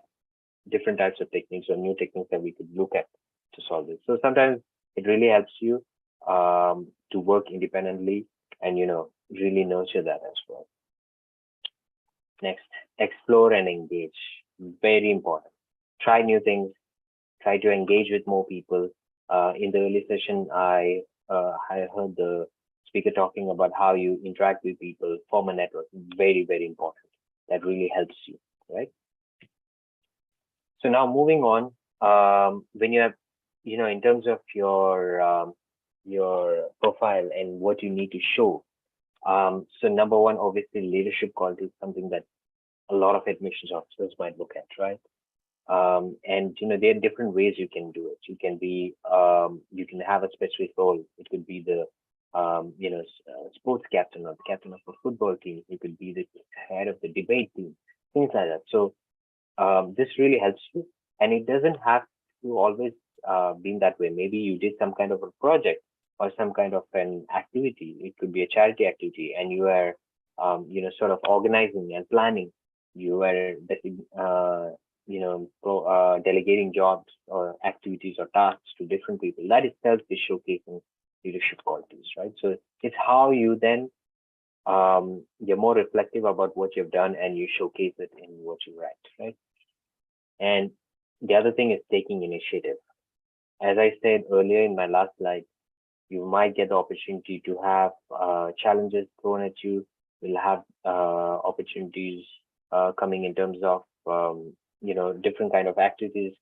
different types of techniques or new techniques that we could look at to solve this. So sometimes it really helps you to work independently and, really nurture that as well. Next, explore and engage. Very important. Try new things. Try to engage with more people. In the early session, I heard the speaker talking about how you interact with people, form a network. Very, very important. That really helps you, right? So now moving on, when you have, in terms of your profile and what you need to show. So number one, obviously, leadership quality is something that a lot of admissions officers might look at, right? And there are different ways you can do it. You can be, you can have a specific role. It could be the, sports captain or the captain of a football team. You could be the head of the debate team, things like that. So this really helps you, and it doesn't have to always be that way. Maybe you did some kind of a project or some kind of an activity. It could be a charity activity, and you are, sort of organizing and planning. You are, delegating jobs or activities or tasks to different people. That itself is showcasing leadership qualities, right? So it's how you then you're more reflective about what you've done, and you showcase it in what you write, right? And the other thing is taking initiative. As I said earlier in my last slide, you might get the opportunity to have challenges thrown at you. You'll have opportunities coming in terms of different kind of activities.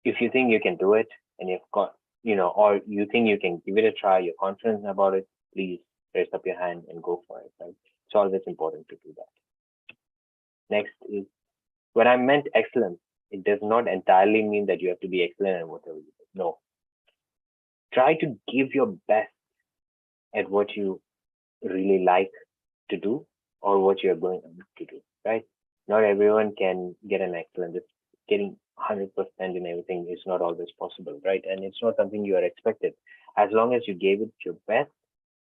If you think you can do it, and you've got or you think you can give it a try, you're confident about it, please raise up your hand and go for it. Right? It's always important to do that. Next is, when I meant excellence, it does not entirely mean that you have to be excellent at whatever you do. No, try to give your best at what you really like to do or what you're going to do, right? Not everyone can get an excellent. It's getting 100% in everything is not always possible, right? And it's not something you are expected. As long as you gave it your best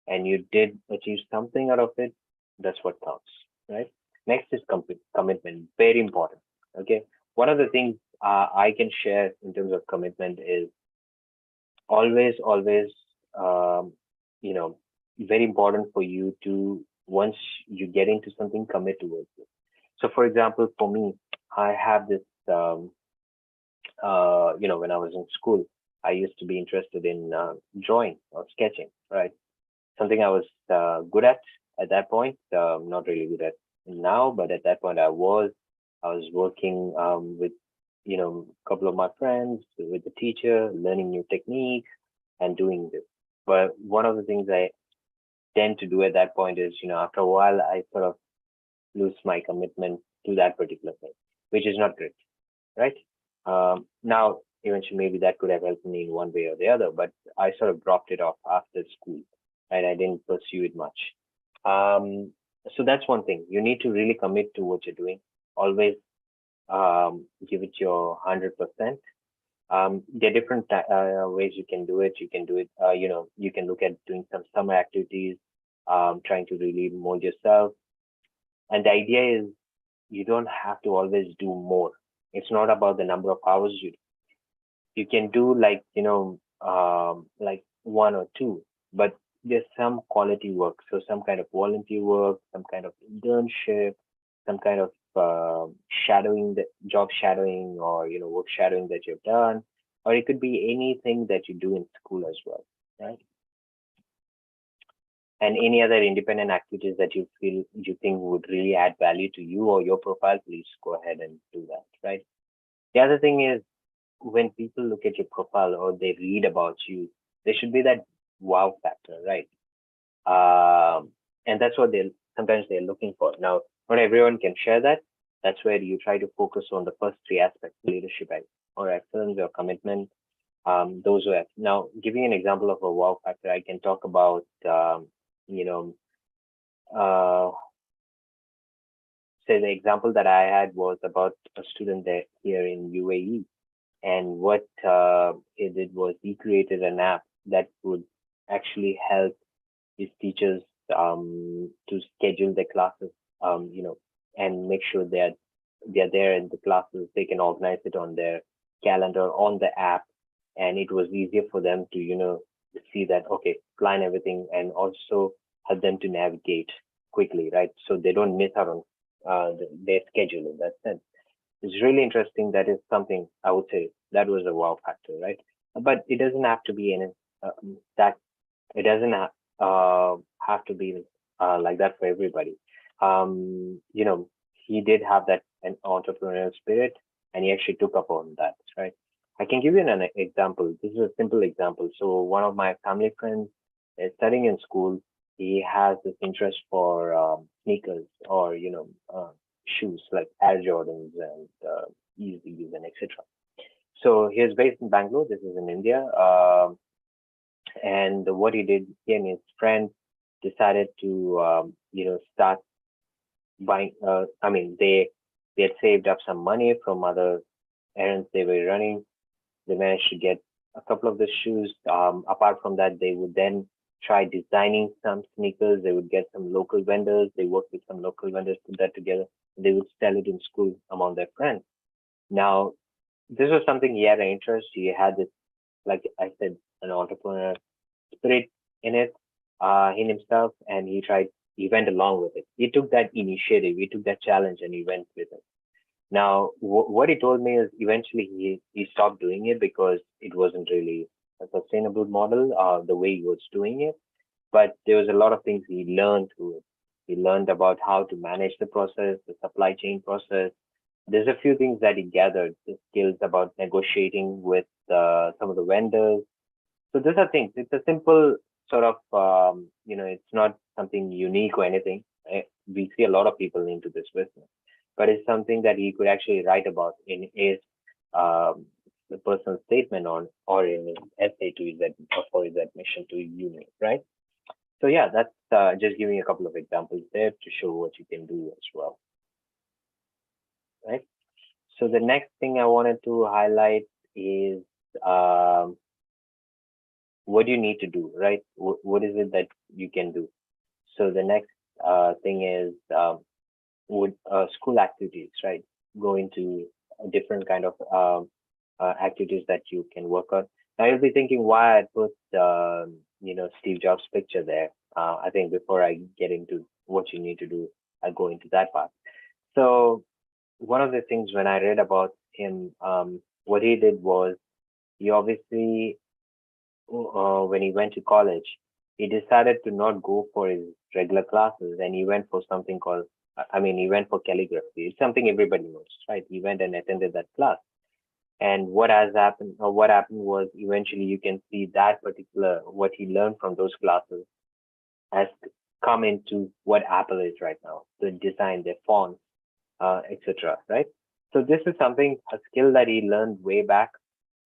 and you did achieve something out of it, that's what counts, right? Next is commitment, very important. Okay, one of the things I can share in terms of commitment is always, um, you know, very important for you to, once you get into something, commit towards it. So, for example, for me, I have this, when I was in school, I used to be interested in drawing or sketching, right? Something I was good at that point. Not really good at now, but at that point I was working with a couple of my friends, with the teacher, learning new techniques and doing this. But one of the things I tend to do at that point is, after a while, I sort of lose my commitment to that particular thing, which is not great, right? Now, eventually, maybe that could have helped me in one way or the other, but I sort of dropped it off after school, right? I didn't pursue it much. So that's one thing. You need to really commit to what you're doing. Always give it your 100%. There are different ways you can do it. You can do it, you can look at doing some summer activities, trying to really mold yourself. And the idea is you don't have to always do more. It's not about the number of hours you do. You can do like one or two, but there's some quality work. So some kind of volunteer work, some kind of internship, some kind of shadowing, the job shadowing, or work shadowing that you've done, or it could be anything that you do in school as well, right? And any other independent activities that you think would really add value to you or your profile, please go ahead and do that, right? The other thing is, when people look at your profile or they read about you, there should be that wow factor, right? And that's what sometimes they're looking for. Now, not everyone can share that. That's where you try to focus on the first three aspects: leadership or excellence or commitment. Those who have. Now, giving an example of a wow factor, I can talk about, uh, say the example that I had was about a student there here in UAE, and what he did was he created an app that would actually help his teachers to schedule their classes, and make sure they're there in the classes. They can organize it on their calendar on the app, and it was easier for them to see that, okay, plan everything, and also help them to navigate quickly, right? So they don't miss out on their schedule in that sense. It's really interesting. That is something I would say that was a wow factor, right? But it doesn't have to be that. It doesn't have to be like that for everybody. He did have that an entrepreneurial spirit, and he actually took up on that, right? I can give you an example. This is a simple example. So one of my family friends is studying in school. He has this interest for sneakers or shoes like Air Jordans and Yeezys and etc. So he's based in Bangalore. This is in India. And what he did, he and his friend decided to, start buying. I mean, they had saved up some money from other errands they were running. They managed to get a couple of the shoes. Apart from that, they would then try designing some sneakers. They would get some local vendors. They worked with some local vendors, put that together. They would sell it in school among their friends. Now, this was something he had an interest. He had this, like I said, an entrepreneur spirit in it, in himself, and he went along with it. He took that initiative, he took that challenge, and he went with it. Now, what he told me is eventually he stopped doing it because it wasn't really a sustainable model, the way he was doing it. But there was a lot of things he learned through it. He learned about how to manage the process, the supply chain process. There's a few things that he gathered, the skills about negotiating with some of the vendors. So those are things. It's a simple sort of, it's not something unique or anything. We see a lot of people into this business, but it's something that he could actually write about in his um, personal statement on or in his essay to his or for his admission to uni, right? So yeah, that's just giving a couple of examples there to show what you can do as well, right? So the next thing I wanted to highlight is um, what do you need to do, right? What is it that you can do? So the next thing is would school activities, right? Go into a different kind of activities that you can work on. Now you'll be thinking why I put Steve Jobs' picture there. I think before I get into what you need to do, I go into that part. So one of the things when I read about him, what he did was he obviously when he went to college, he decided to not go for his regular classes and he went for something called, he went for calligraphy. It's something everybody knows, right? He went and attended that class. And what happened was eventually you can see that particular, what he learned from those classes has come into what Apple is right now, the design, their fonts, etc. Right? So this is something, a skill that he learned way back,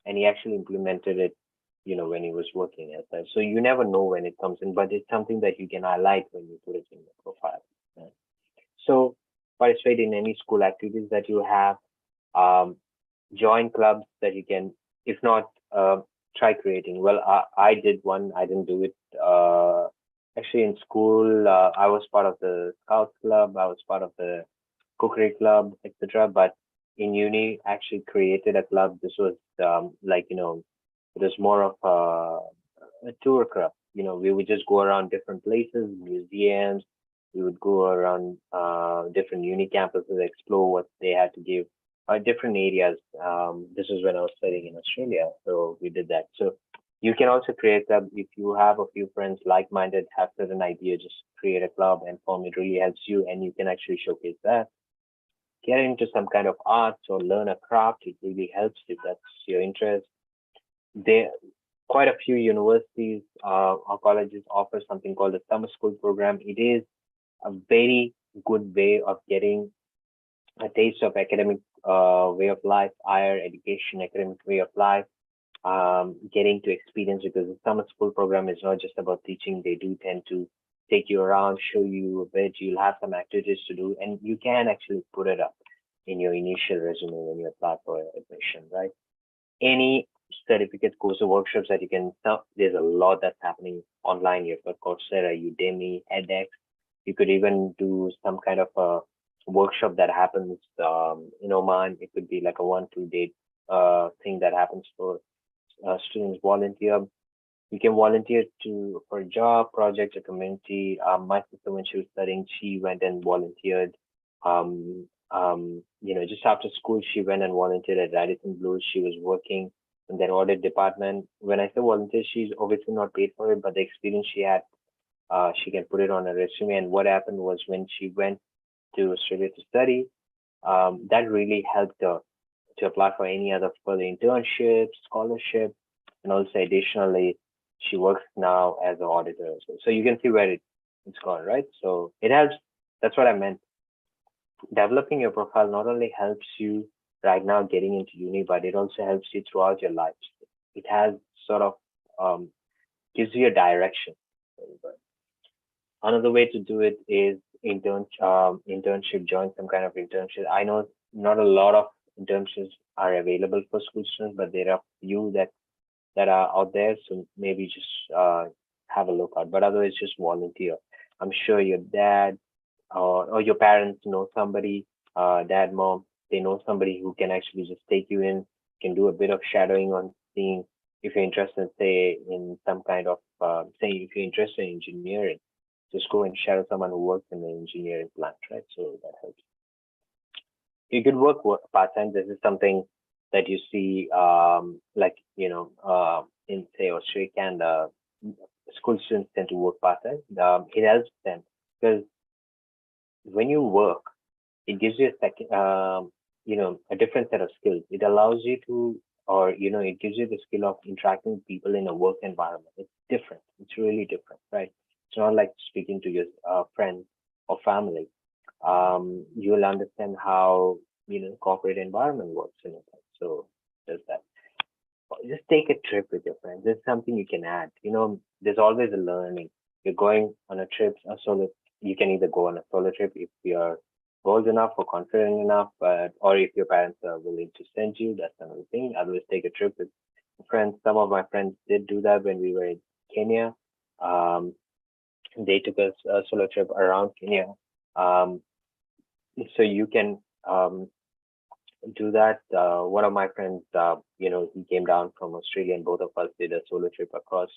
and he actually implemented it, when he was working as that. So you never know when it comes in, but it's something that you can highlight when you put it in your profile. Right? So participate in any school activities that you have. Um, join clubs that you can. If not, try creating. Well, I did one. I didn't do it. Actually, in school, I was part of the Scouts Club. I was part of the Cookery Club, etc. But in uni, actually created a club. This was it was more of a tour club. We would just go around different places, museums. We would go around different uni campuses, explore what they had to give, different areas. This is when I was studying in Australia, so we did that. So you can also create a club if you have a few friends like-minded, have certain ideas. Just create a club and form. It really helps you, and you can actually showcase that. Get into some kind of arts or learn a craft. It really helps if that's your interest. There, quite a few universities or colleges offer something called the summer school program. It is a very good way of getting a taste of academic way of life, higher education, academic way of life, getting to experience, because the summer school program is not just about teaching. They do tend to take you around, show you a bit. You'll have some activities to do, and you can actually put it up in your initial resume when you apply for admission, right? Any certificate course or workshops that you can there's a lot that's happening online. You've got Coursera, Udemy, edX. You could even do some kind of a workshop that happens in Oman. It could be like a 1-2 day thing that happens for students. Volunteer. You can volunteer for a job, project, or community. My sister, when she was studying, she went and volunteered. Just after school, she went and volunteered at Radisson Blues. She was working in their audit department. When I say volunteer, she's obviously not paid for it, but the experience she had, she can put it on her resume. And what happened was when she went to Australia to study, that really helped her to apply for any other further internship, scholarship, and also additionally, she works now as an auditor as well. So you can see where it's gone, right? So it helps. That's what I meant. Developing your profile not only helps you right now getting into uni, but it also helps you throughout your life. It has sort of gives you a direction. Another way to do it is internship. Join some kind of internship. I know not a lot of internships are available for school students, but there are few that are out there. So maybe just have a look out. But otherwise, just volunteer. I'm sure your dad or your parents know somebody, dad, mom, they know somebody who can actually just take you in, can do a bit of shadowing on seeing if you're interested, say, in some kind of, say, if you're interested in engineering, just go and shadow someone who works in the engineering plant, right? So that helps. You could work part-time. This is something that you see, like, in say Australia, Canada, school students tend to work part-time. It helps them because when you work, it gives you a second, a different set of skills. It allows you to, or, it gives you the skill of interacting with people in a work environment. It's different. It's really different, right? It's not like speaking to your friends or family. You'll understand how, corporate environment works in it. So there's that. Just take a trip with your friends. There's something you can add. There's always a learning. You're going on a trip, a solo. You can either go on a solo trip if you're bold enough or confident enough, but or if your parents are willing to send you. That's another thing. Otherwise, take a trip with friends. Some of my friends did do that when we were in Kenya. Um, they took us a solo trip around Kenya. Um, so you can do that. One of my friends, he came down from Australia, and both of us did a solo trip across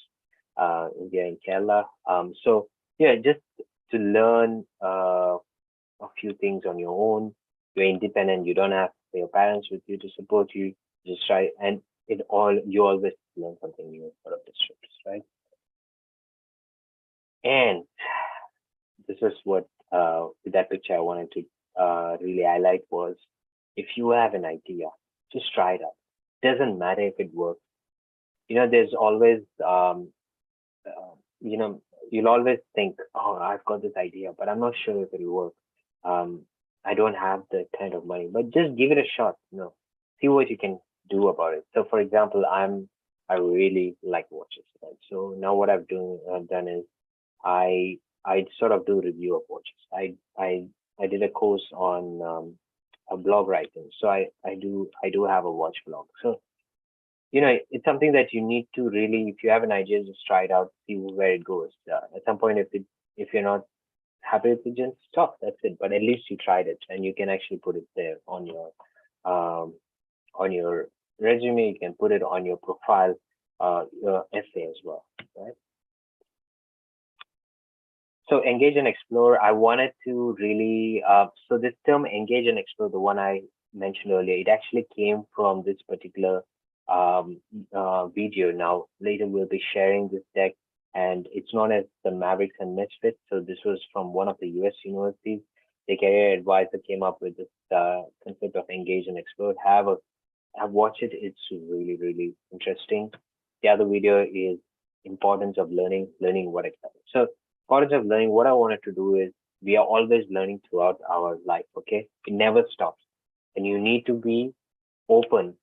India and Kerala. So yeah, just to learn a few things on your own. You're independent. You don't have your parents with you to support you. Just try, and you always learn something new out of the trips, right? And this is what with that picture I wanted to really highlight was, if you have an idea, just try it out. Doesn't matter if it works. There's always uh, you know you'll always think, oh, I've got this idea, but I'm not sure if it'll work. um I don't have the kind of money, but just give it a shot. See what you can do about it. So for example, I really like watches, right? So now what done is I sort of do review of watches. I did a course on a blog writing. So I do have a watch blog. So it's something that you need to really, if you have an idea, just try it out, see where it goes. At some point, if you're not happy with it, just stop. That's it. But at least you tried it, and you can actually put it there um, on your resume. You can put it on your profile, your essay as well, right? So engage and explore. I wanted to really, so this term engage and explore, the one I mentioned earlier, it actually came from this particular video. Now, later we'll be sharing this deck, and it's known as the Mavericks and Misfits. So this was from one of the US universities. The career advisor came up with this concept of engage and explore. Have watched it. It's really, really interesting. The other video is importance of learning what exactly. So importance of learning, what I wanted to do is, we are always learning throughout our life, okay? It never stops. And you need to be open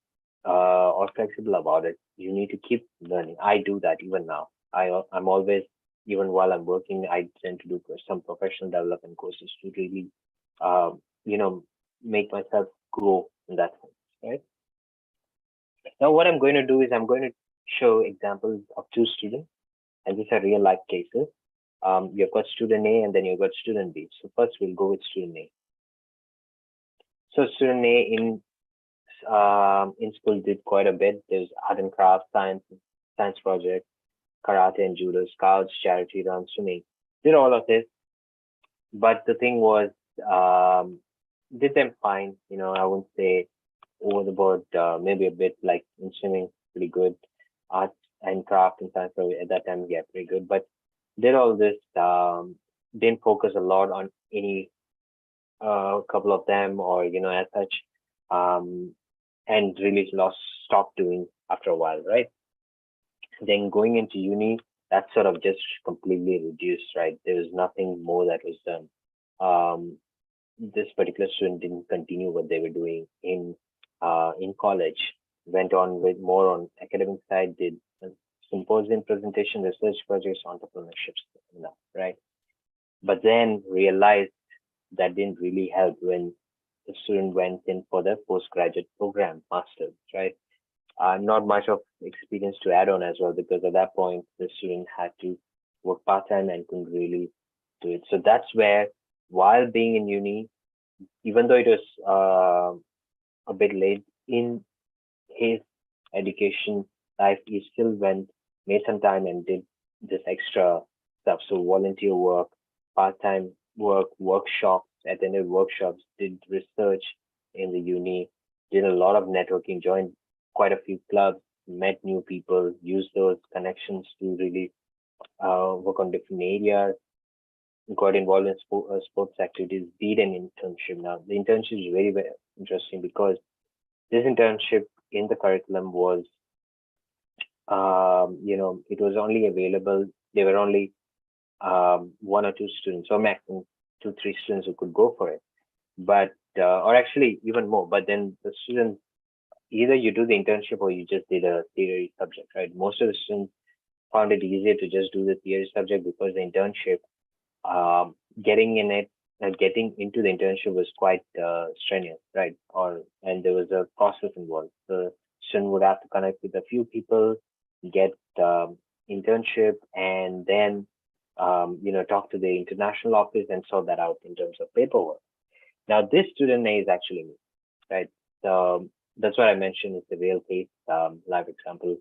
or flexible about it. You need to keep learning. I do that even now. I'm always, even while I'm working, I tend to do some professional development courses to really, you know, make myself grow in that sense, right? Now, what I'm going to do is, I'm going to show examples of two students, and these are real life cases. You've got student A, and then you've got student B. So first we'll go with student A. So student A in school did quite a bit. There's art and craft, science project, karate and judo, scouts, charity runs, swimming. Did all of this, but the thing was, did them fine. I wouldn't say over the board. Maybe a bit, like in swimming, pretty good. Art and craft and science project at that time, yeah, pretty good. But did all this, didn't focus a lot on any couple of them, or as such, and really stopped doing after a while, right? Then going into uni, that sort of just completely reduced, right? There was nothing more that was done. This particular student didn't continue what they were doing in college. Went on with more on academic side, did symposium presentation, research projects, entrepreneurship, right? But then realized that didn't really help when the student went in for the postgraduate program, master's, right? Not much of experience to add on as well, because at that point the student had to work part-time and couldn't really do it. So that's where, while being in uni, even though it was a bit late in his education life, he still made some time and did this extra stuff. So volunteer work, part-time work, workshops, attended workshops, did research in the uni, did a lot of networking, joined quite a few clubs, met new people, used those connections to really work on different areas, got involved in sports activities, did an internship. Now, the internship is very, very interesting because this internship in the curriculum was, it was only available. There were only one or two students, or maximum two, three students who could go for it. But, or actually even more. But then the students, either you do the internship or you just did a theory subject, right? Most of the students found it easier to just do the theory subject because the internship, getting in it, getting into the internship was quite strenuous, right? And there was a process involved. The student would have to connect with a few people, get internship, and then talk to the international office and sort that out in terms of paperwork. Now, this student A is actually me, right? So that's what I mentioned is the real case, live example.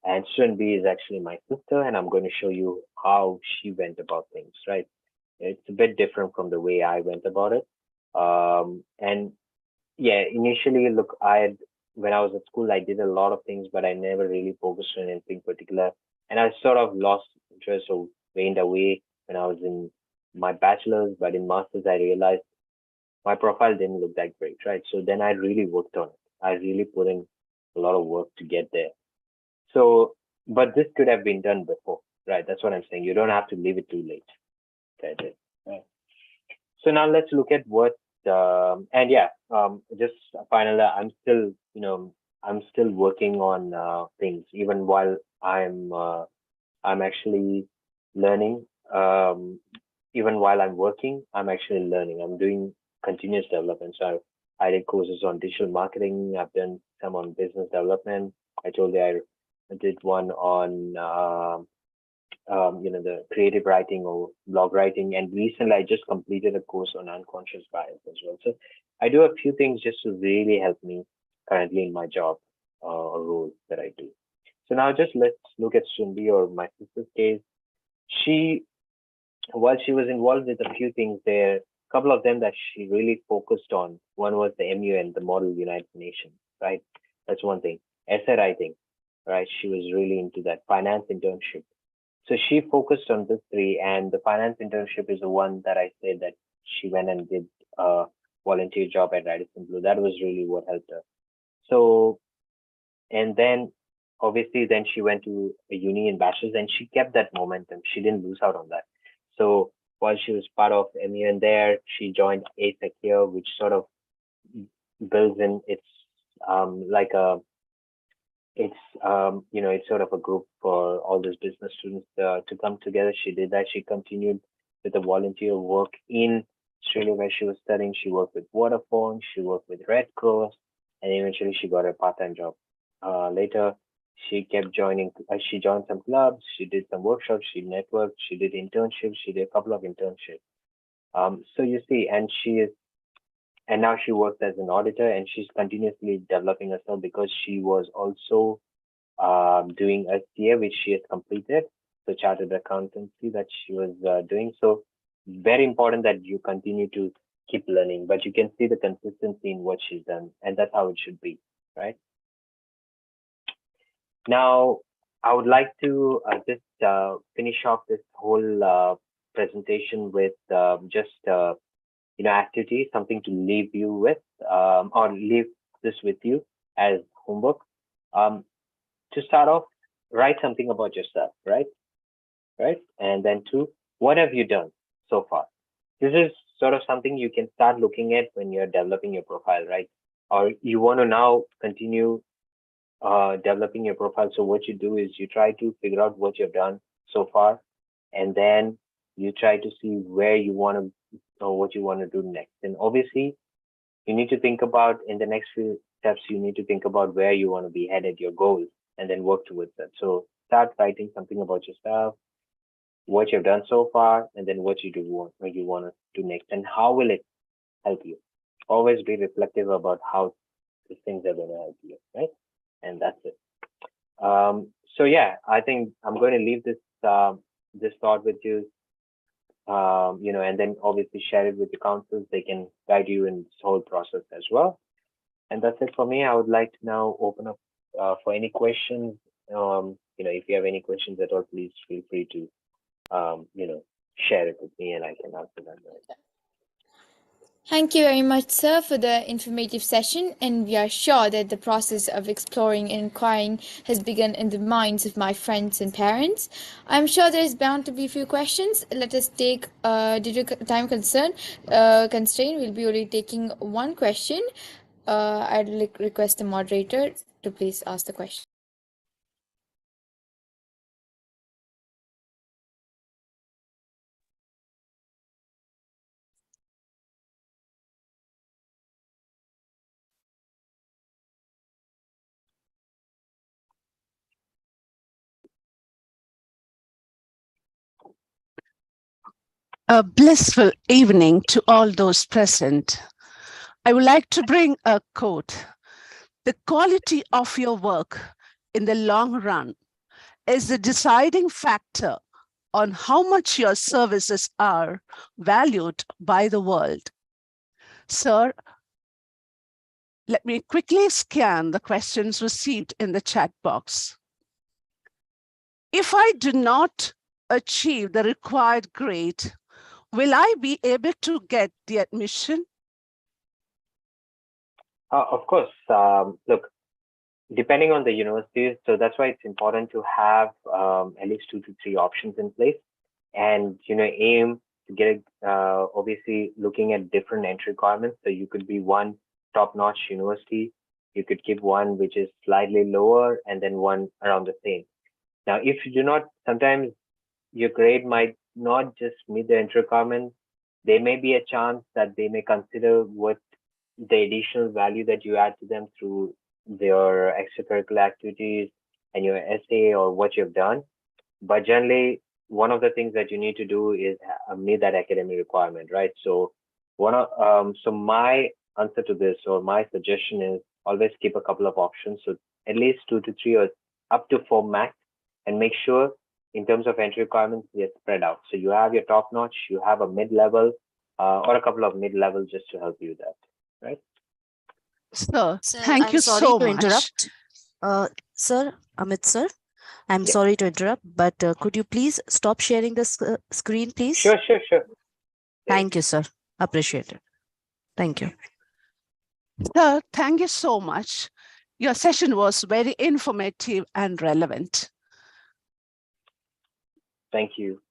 And student B is actually my sister, and I'm going to show you how she went about things, right? It's a bit different from the way I went about it. And yeah, initially, look, when I was at school, I did a lot of things, but I never really focused on anything particular. And I sort of lost interest or waned away when I was in my bachelor's, but in master's, I realized my profile didn't look that great, right? So then I really worked on it. I really put in a lot of work to get there. So, but this could have been done before, right? That's what I'm saying. You don't have to leave it too late. Right? So now let's look at what, just finally, I'm still working on things, even while I'm actually learning. Even while I'm working, I'm actually learning. I'm doing continuous development. So I did courses on digital marketing. I've done some on business development. I told you I did one on the creative writing or blog writing. And recently I just completed a course on unconscious bias as well. So I do a few things just to really help me currently in my job or role that I do. So now just let's look at Sundi or my sister's case. While she was involved with a few things there, a couple of them that she really focused on. One was the MUN, the Model United Nations, right? That's one thing. Essay writing, right? She was really into that. Finance internship. So she focused on this three, and the finance internship is the one that I said that she went and did a volunteer job at Radisson Blue. That was really what helped her. So, and then obviously then she went to a uni in bachelor's and she kept that momentum. She didn't lose out on that. So while she was part of MUN there, she joined ASEC here, which sort of builds in it's sort of a group for all these business students to come together. She did that. She continued with the volunteer work in Australia where she was studying. She worked with Vodafone, she worked with Red Cross, and eventually she got a part-time job. Later, she kept joining. She joined some clubs. She did some workshops. She networked. She did internships. She did a couple of internships. So you see, and now she works as an auditor, and she's continuously developing herself because she was also doing a CA, which she has completed, the chartered accountancy that she was doing. So very important that you continue to keep learning, but you can see the consistency in what she's done, and that's how it should be, right? Now, I would like to just finish off this whole presentation with activity, something to leave you with, or leave this with you as homework. To start off, write something about yourself, right? And then two, what have you done so far? This is sort of something you can start looking at when you're developing your profile, right? Or you want to now continue developing your profile. So what you do is you try to figure out what you've done so far, and then you try to see where you want to or what you want to do next. And obviously, you need to think about in the next few steps, you need to think about where you want to be headed, your goals, and then work towards that. So start writing something about yourself, what you've done so far, and then what you want to do next, and how will it help you. Always be reflective about how these things are going to help you, right? And that's it. So yeah, I think I'm going to leave this thought with you. and then obviously share it with the councils. They can guide you in this whole process as well. And that's it for me. I would like to now open up for any questions. If you have any questions at all, please feel free to, share it with me and I can answer them.
Thank you very much, sir, for the informative session, and we are sure that the process of exploring and inquiring has begun in the minds of my friends and parents. I'm sure there is bound to be a few questions. Let us take, due to time constraint, we'll be only taking one question. I'd like request the moderator to please ask the question.
A blissful evening to all those present. I would like to bring a quote. The quality of your work in the long run is the deciding factor on how much your services are valued by the world. Sir, let me quickly scan the questions received in the chat box. If I do not achieve the required grade, will I be able to get the admission?
Of course. Look, depending on the universities, so that's why it's important to have at least 2 to 3 options in place, and aim to get obviously looking at different entry requirements. So you could be one top-notch university, you could give one which is slightly lower, and then one around the same. Now, if you do not, sometimes your grade might not just meet the entry requirement. There may be a chance that they may consider what the additional value that you add to them through their extracurricular activities and your essay or what you've done. But generally, one of the things that you need to do is meet that academic requirement, right? So so my answer to this, or my suggestion, is always keep a couple of options. So at least 2 to 3 or up to 4 max, and make sure in terms of entry requirements, they're spread out. So you have your top notch, you have a mid-level, or a couple of mid-level just to help you with that, right?
Sir,
Sir,
thank
I'm
you
sorry
so
to
much.
interrupt. Sir, Amit sir, I'm
Yeah.
sorry to interrupt, but could you please stop sharing the screen, please?
Sure.
Thank you, sir. Appreciate it. Thank you.
Sir, thank you so much. Your session was very informative and relevant.
Thank you.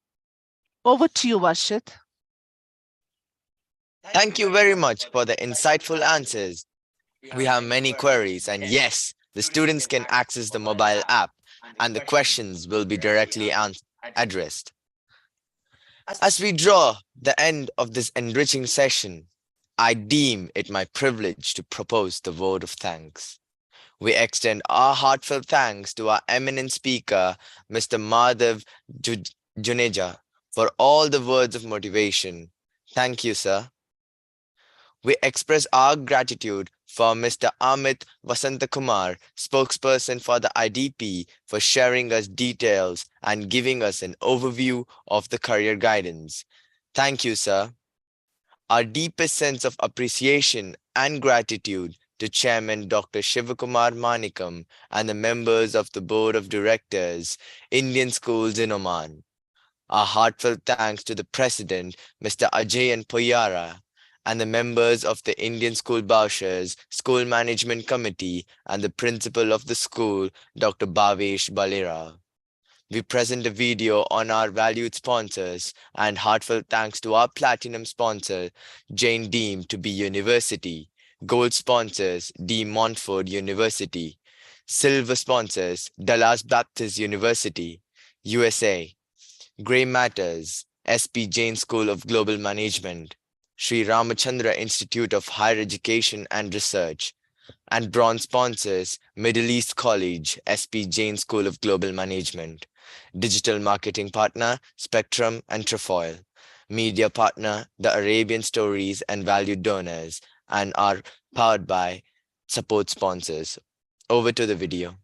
Over to you, Varshit.
Thank you very much for the insightful answers. We have many queries, and yes, the students can access the mobile app, and the questions will be directly addressed. As we draw the end of this enriching session, I deem it my privilege to propose the vote of thanks. We extend our heartfelt thanks to our eminent speaker, Mr. Madhav Juneja, for all the words of motivation. Thank you, sir. We express our gratitude for Mr. Amit Vasantakumar, spokesperson for the IDP, for sharing us details and giving us an overview of the career guidance. Thank you, sir. Our deepest sense of appreciation and gratitude to Chairman Dr. Shivakumar Manikam and the members of the Board of Directors, Indian Schools in Oman. Our heartfelt thanks to the President, Mr. Ajayan Poyara, and the members of the Indian School Baushers School Management Committee and the Principal of the school, Dr. Bhavesh Balera. We present a video on our valued sponsors, and heartfelt thanks to our platinum sponsor, Jane Deem to be University, gold sponsors, De Montfort University, silver sponsors, Dallas Baptist University, USA, Grey Matters, SP Jain School of Global Management, Sri Ramachandra Institute of Higher Education and Research, and bronze sponsors, Middle East College, SP Jain School of Global Management, digital marketing partner, Spectrum and Trefoil, media partner, The Arabian Stories, and valued donors, and are powered by support sponsors. Over to the video.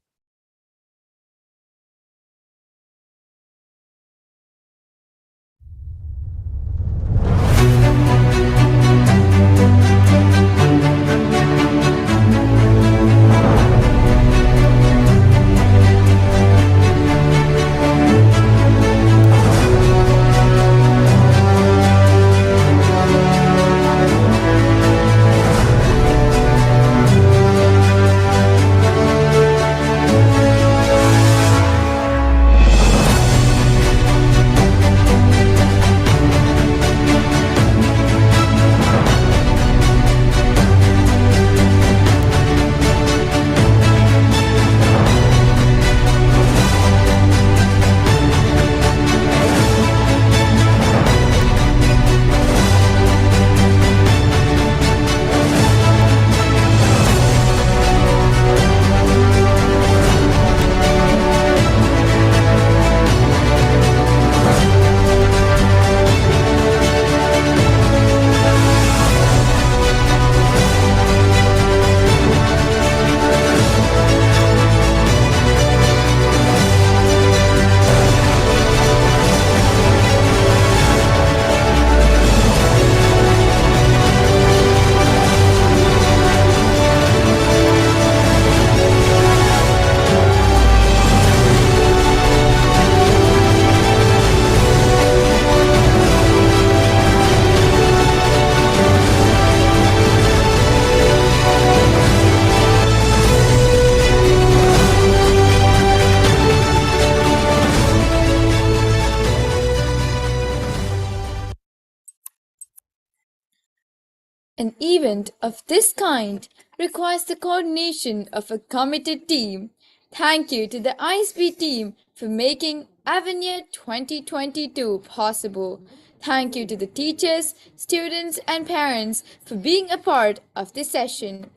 An event of this kind requires the coordination of a committed team. Thank you to the ISB team for making Avenir 2022 possible. Thank you to the teachers, students, and parents for being a part of this session.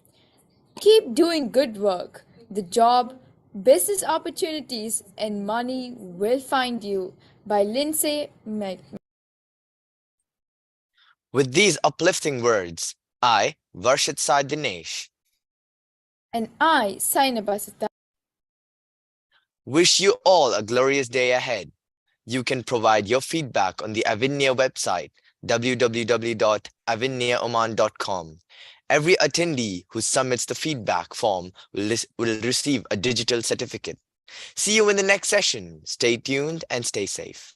Keep doing good work. The job, business opportunities, and money will find you. By Lindsay Mc.
With these uplifting words, I, Varshit Sai Dinesh,
And I, Sainabasata.
wish you all a glorious day ahead. You can provide your feedback on the Avinia website, www.aviniaoman.com. Every attendee who submits the feedback form will receive a digital certificate. See you in the next session. Stay tuned and stay safe.